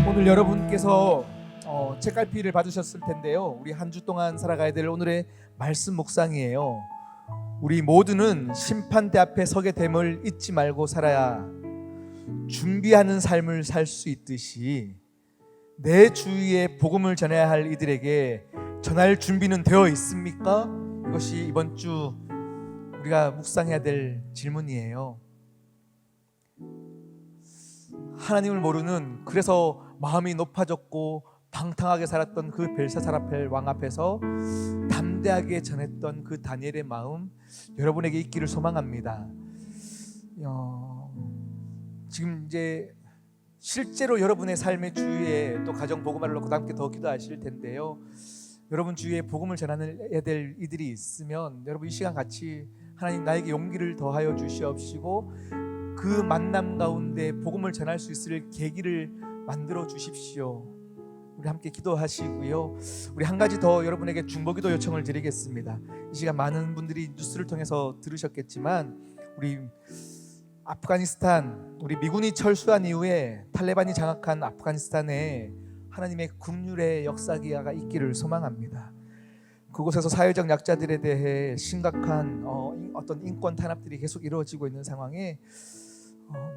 오늘 여러분께서 책갈피를 받으셨을 텐데요. 우리 한 주 동안 살아가야 될 오늘의 말씀 묵상이에요. 우리 모두는 심판대 앞에 서게 됨을 잊지 말고 살아야 준비하는 삶을 살 수 있듯이 내 주위에 복음을 전해야 할 이들에게 전할 준비는 되어 있습니까? 이것이 이번 주 우리가 묵상해야 될 질문이에요. 하나님을 모르는, 그래서 마음이 높아졌고 방탕하게 살았던 그 벨사살 왕 앞에서 담대하게 전했던 그 다니엘의 마음, 여러분에게 있기를 소망합니다. 지금 이제 실제로 여러분의 삶의 주위에 또 가정 복음화를 놓고 함께 더 기도하실 텐데요. 여러분 주위에 복음을 전해야 될 이들이 있으면 여러분 이 시간 같이 하나님 나에게 용기를 더하여 주시옵시고 그 만남 가운데 복음을 전할 수 있을 계기를 만들어 주십시오. 우리 함께 기도하시고요. 우리 한 가지 더 여러분에게 중보기도 요청을 드리겠습니다. 이 시간 많은 분들이 뉴스를 통해서 들으셨겠지만 우리 아프가니스탄, 우리 미군이 철수한 이후에 탈레반이 장악한 아프가니스탄에 하나님의 긍휼의 역사기가 있기를 소망합니다. 그곳에서 사회적 약자들에 대해 심각한 어떤 인권 탄압들이 계속 이루어지고 있는 상황에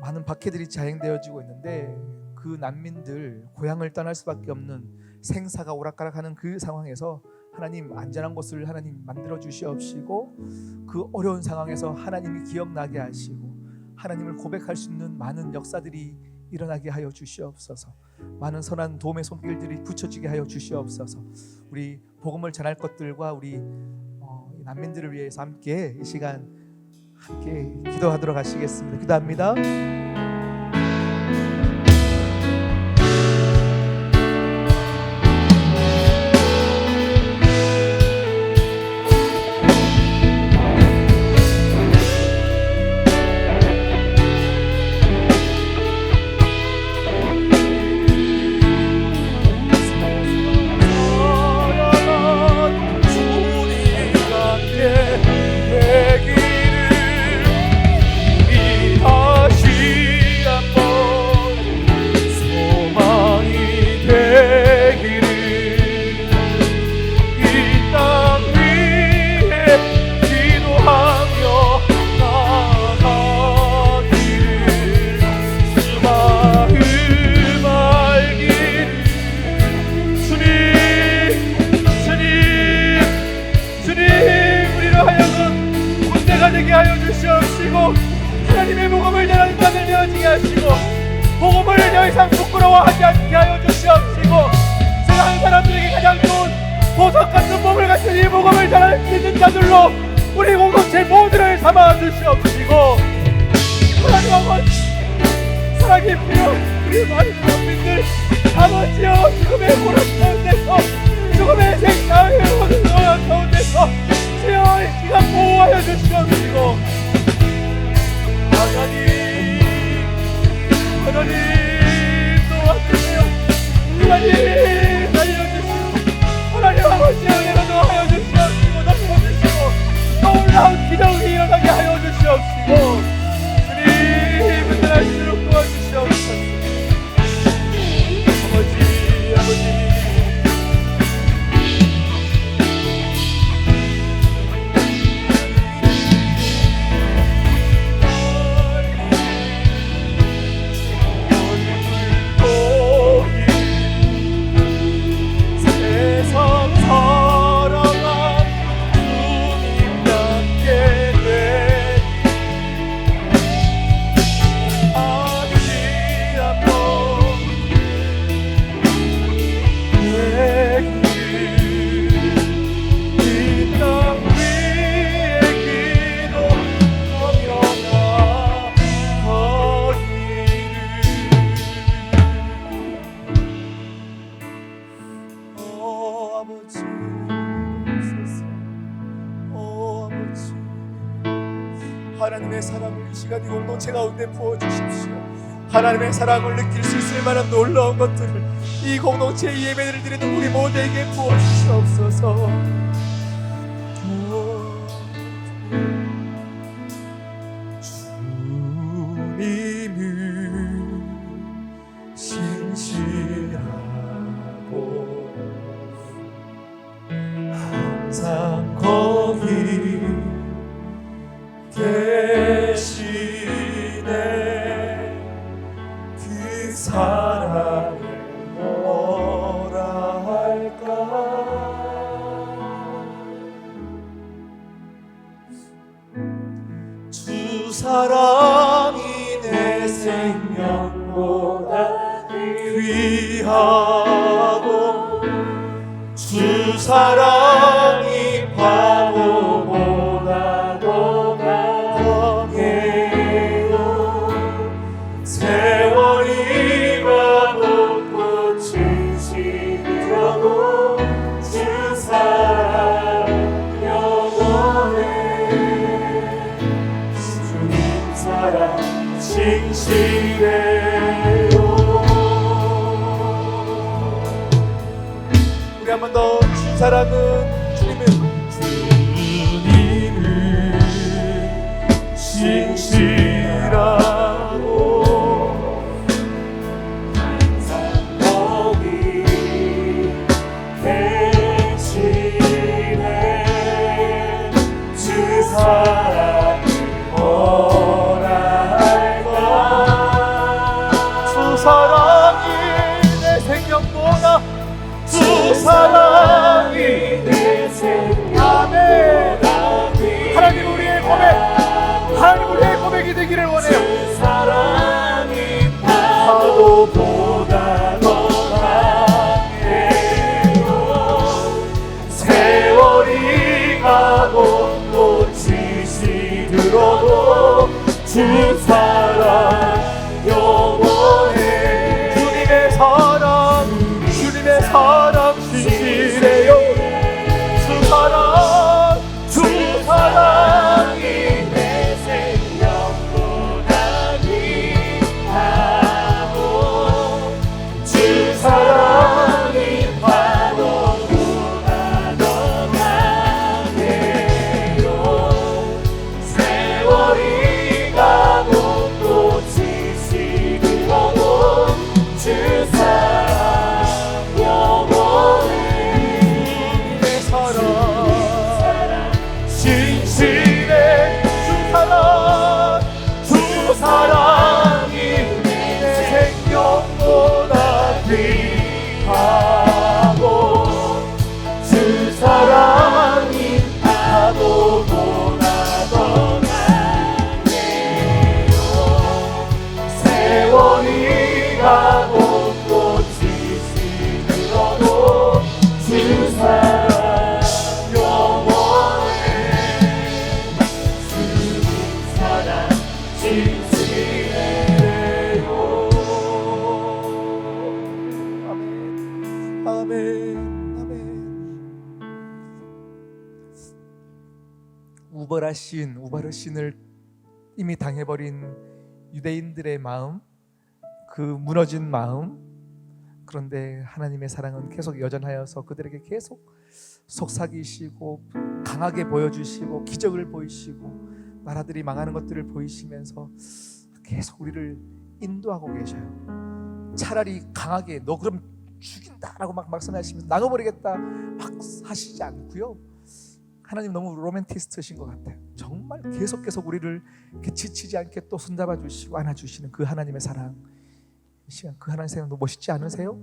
많은 박해들이 자행되어지고 있는데 그 난민들 고향을 떠날 수밖에 없는 생사가 오락가락하는 그 상황에서 하나님 안전한 곳을 하나님 만들어 주시옵시고 그 어려운 상황에서 하나님이 기억나게 하시고 하나님을 고백할 수 있는 많은 역사들이 일어나게 하여 주시옵소서. 많은 선한 도움의 손길들이 붙여지게 하여 주시옵소서. 우리 복음을 전할 것들과 우리 난민들을 위해서 함께 이 시간 함께 기도하도록 하시겠습니다. 기도합니다. 하나님의 복음을 전하는 자들 되어지게 하시고 복음을 더 이상 부끄러워하지 않게 하여 주시옵시고 세상 사람들에게 가장 좋은 보석 같은 몸을 갖춘 이 복음을 전할 수 있는 자들로 우리 공동체 모두를 삼아 주시옵시고 하나님 아버지 사랑이 필요 우리 많은 국민들 아버지여 죽음의 고난 가운데서 죽음의 생사의 모든 고난 가운데서 주여 이 시간 보호하여 주시옵시고 하나님 도와주세요. 하나님 살려주시고 하나님 아버지의 은혜가 더하여 주시옵시고 덮어주시고 놀라운 기적이 일어나게 하여 주시옵시고 주님 은혜하시도록 도와주시옵소서. 아버지 하나님의 사랑을 이 시간 이 공동체 가운데 부어주십시오. 하나님의 사랑을 느낄 수 있을 만한 놀라운 것들을 이 공동체 이 예배를 드리는 우리 모두에게 부어주시옵소서. 주님은 신실하고 항상 거기 계시네. 그 사랑을 뭐라 할까. 주 사랑이 내 생명보다 귀하고 주 사랑이 바보보다 세월이 가고 꽃이 지려고 주 사랑 영원해. 주님 사랑 신실해요. 주 사랑은 주님은 진실하고 항상 거기 계시네. 주 사랑이 뭐라 할까. 주 사랑이 내 생명보다 주 사랑이 내 생명보다 하나님 우리의 고백, 하나님 우리의 고백이 되기를 원해요. 주 사랑이 파도보다 더 강해요. 세월이 가고 꽃이 시들어도 주 사랑 영원해. 주님의 사랑, 주님의 사랑 진실해요. 주 사랑, 주 사랑이 내 생명보다 귀하고 주 사랑이 파도보다 더 강해요. 세월이 가고 꽃이 시들어도 주 사랑 영원해. 내 사랑 진실해. 주 사랑이 내 생명보다 귀하고 주 사랑이 파도보다 더 강해요. 세월이 가고 꽃이 시들어도 주 사랑 영원해. 주님 사랑 진실해요. 아멘, 아멘, 아멘. 우바르신을 이미 당해버린 유대인들의 마음, 그 무너진 마음, 그런데 하나님의 사랑은 계속 여전하여서 그들에게 계속 속삭이시고 강하게 보여주시고 기적을 보이시고 나라들이 망하는 것들을 보이시면서 계속 우리를 인도하고 계셔요. 차라리 강하게 너 그럼 죽인다라고 막 말씀하시면서 나눠버리겠다 막 하시지 않고요. 하나님 너무 로맨티스트신 것 같아요. 정말 계속 우리를 이렇게 지치지 않게 또 손잡아 주시고 안아주시는 그 하나님의 사랑, 이 시간 그 하나님의 사랑 너무 멋있지 않으세요?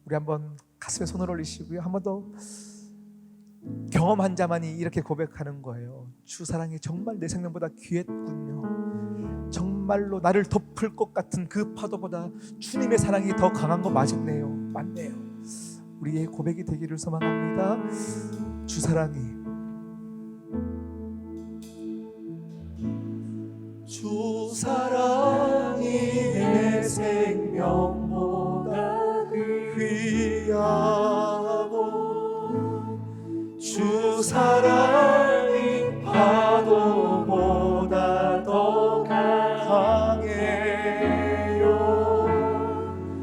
우리 한번 가슴에 손을 올리시고요, 한 번 더 경험한 자만이 이렇게 고백하는 거예요. 주 사랑이 정말 내 생명보다 귀했군요. 정말로 나를 덮을 것 같은 그 파도보다 주님의 사랑이 더 강한 거 맞네요. 우리의 고백이 되기를 소망합니다. 주 사랑이, 주 사랑이 내 생명보다 귀하고 주 사랑이 파도보다 더 강해요.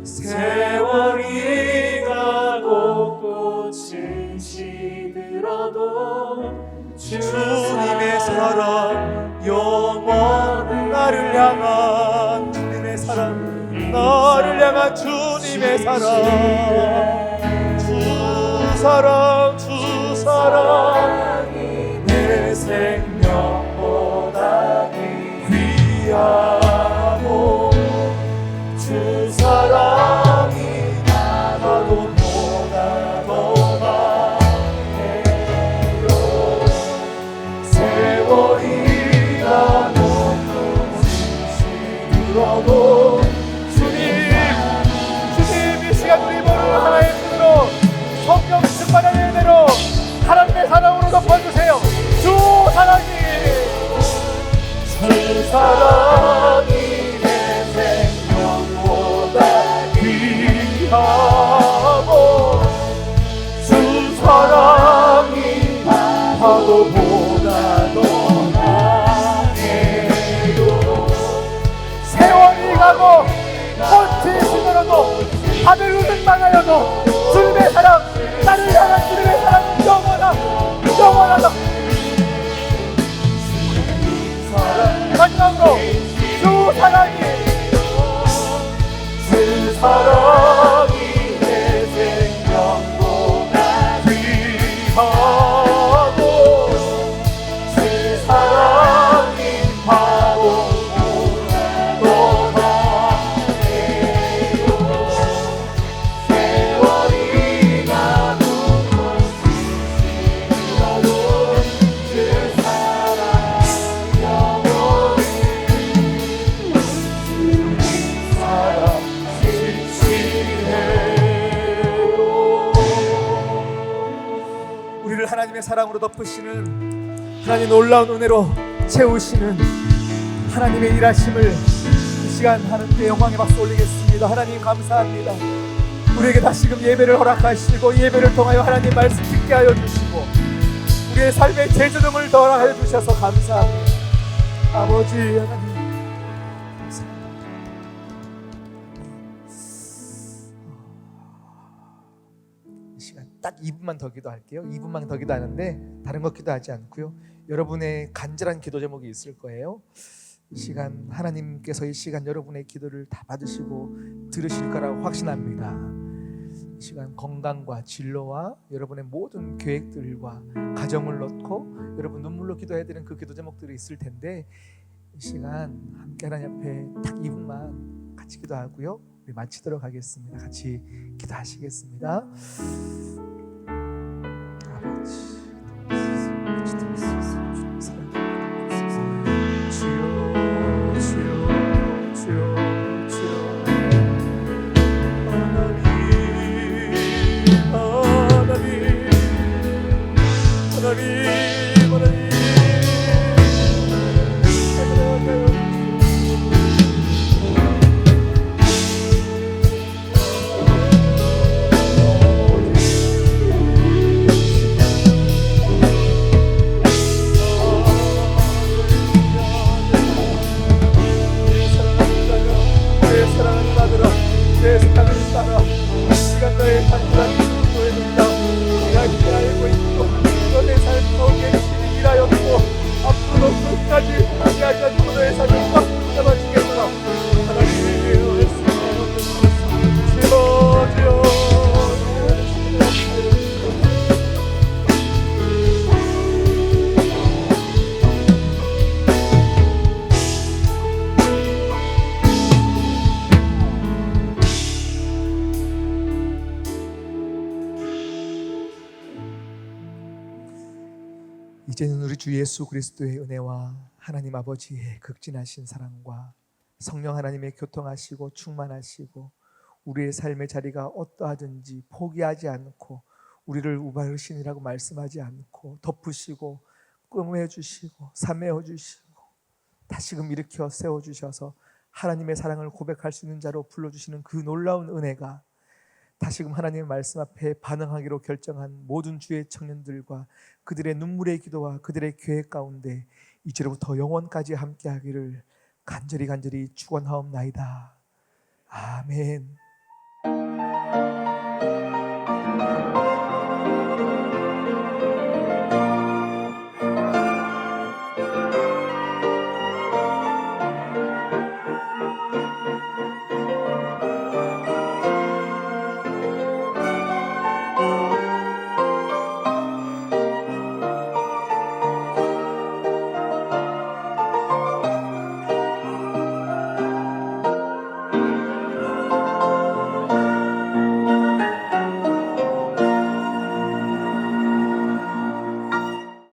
세월이 가고 꽃이 시들어도 주님의 사랑 영원. 나를 향한 주님의 사랑, 나를 향한 주님의 사랑, 주 사랑이 내 생명보다 귀하고 주 사랑이 파도보다 더 강해요. 세월이 가고 시들어도 주님 이 시간 우리 모두 하나의 손으로 성령 충만하는 하나님의 사랑으로 덮으시는 하나님 놀라운 은혜로 채우시는 하나님의 일하심을 이 시간 하는데 영광의 박수 올리겠습니다. 하나님 감사합니다. 우리에게 다시금 예배를 허락하시고 예배를 통하여 하나님 말씀 듣게 하여 주시고 우리의 삶의 재조정을 더하여 주셔서 감사합니다. 아버지 하나님 이 시간 딱 2분만 더 기도할게요. 2분만 더 기도하는데 다른 거 기도하지 않고요. 여러분의 간절한 기도 제목이 있을 거예요. 이 시간 하나님께서 이 시간 여러분의 기도를 다 받으시고 들으실 거라고 확신합니다. 이 시간 건강과 진로와 여러분의 모든 계획들과 가정을 놓고 여러분 눈물로 기도해야 되는 그 기도 제목들이 있을 텐데 이 시간 함께 하나님 앞에 딱 2분만 같이 기도하고요. 우리 마치도록 하겠습니다. 같이 기도하시겠습니다. 아버지 이제는 우리 주 예수 그리스도의 은혜와 하나님 아버지의 극진하신 사랑과 성령 하나님의 교통하시고 충만하시고 우리의 삶의 자리가 어떠하든지 포기하지 않고 우리를 우발신이라고 말씀하지 않고 덮으시고 끄매주시고 삼매어주시고 다시금 일으켜 세워주셔서 하나님의 사랑을 고백할 수 있는 자로 불러주시는 그 놀라운 은혜가 다시금 하나님의 말씀 앞에 반응하기로 결정한 모든 주의 청년들과 그들의 눈물의 기도와 그들의 계획 가운데 이제로부터 영원까지 함께하기를 간절히 축원하옵나이다. 아멘.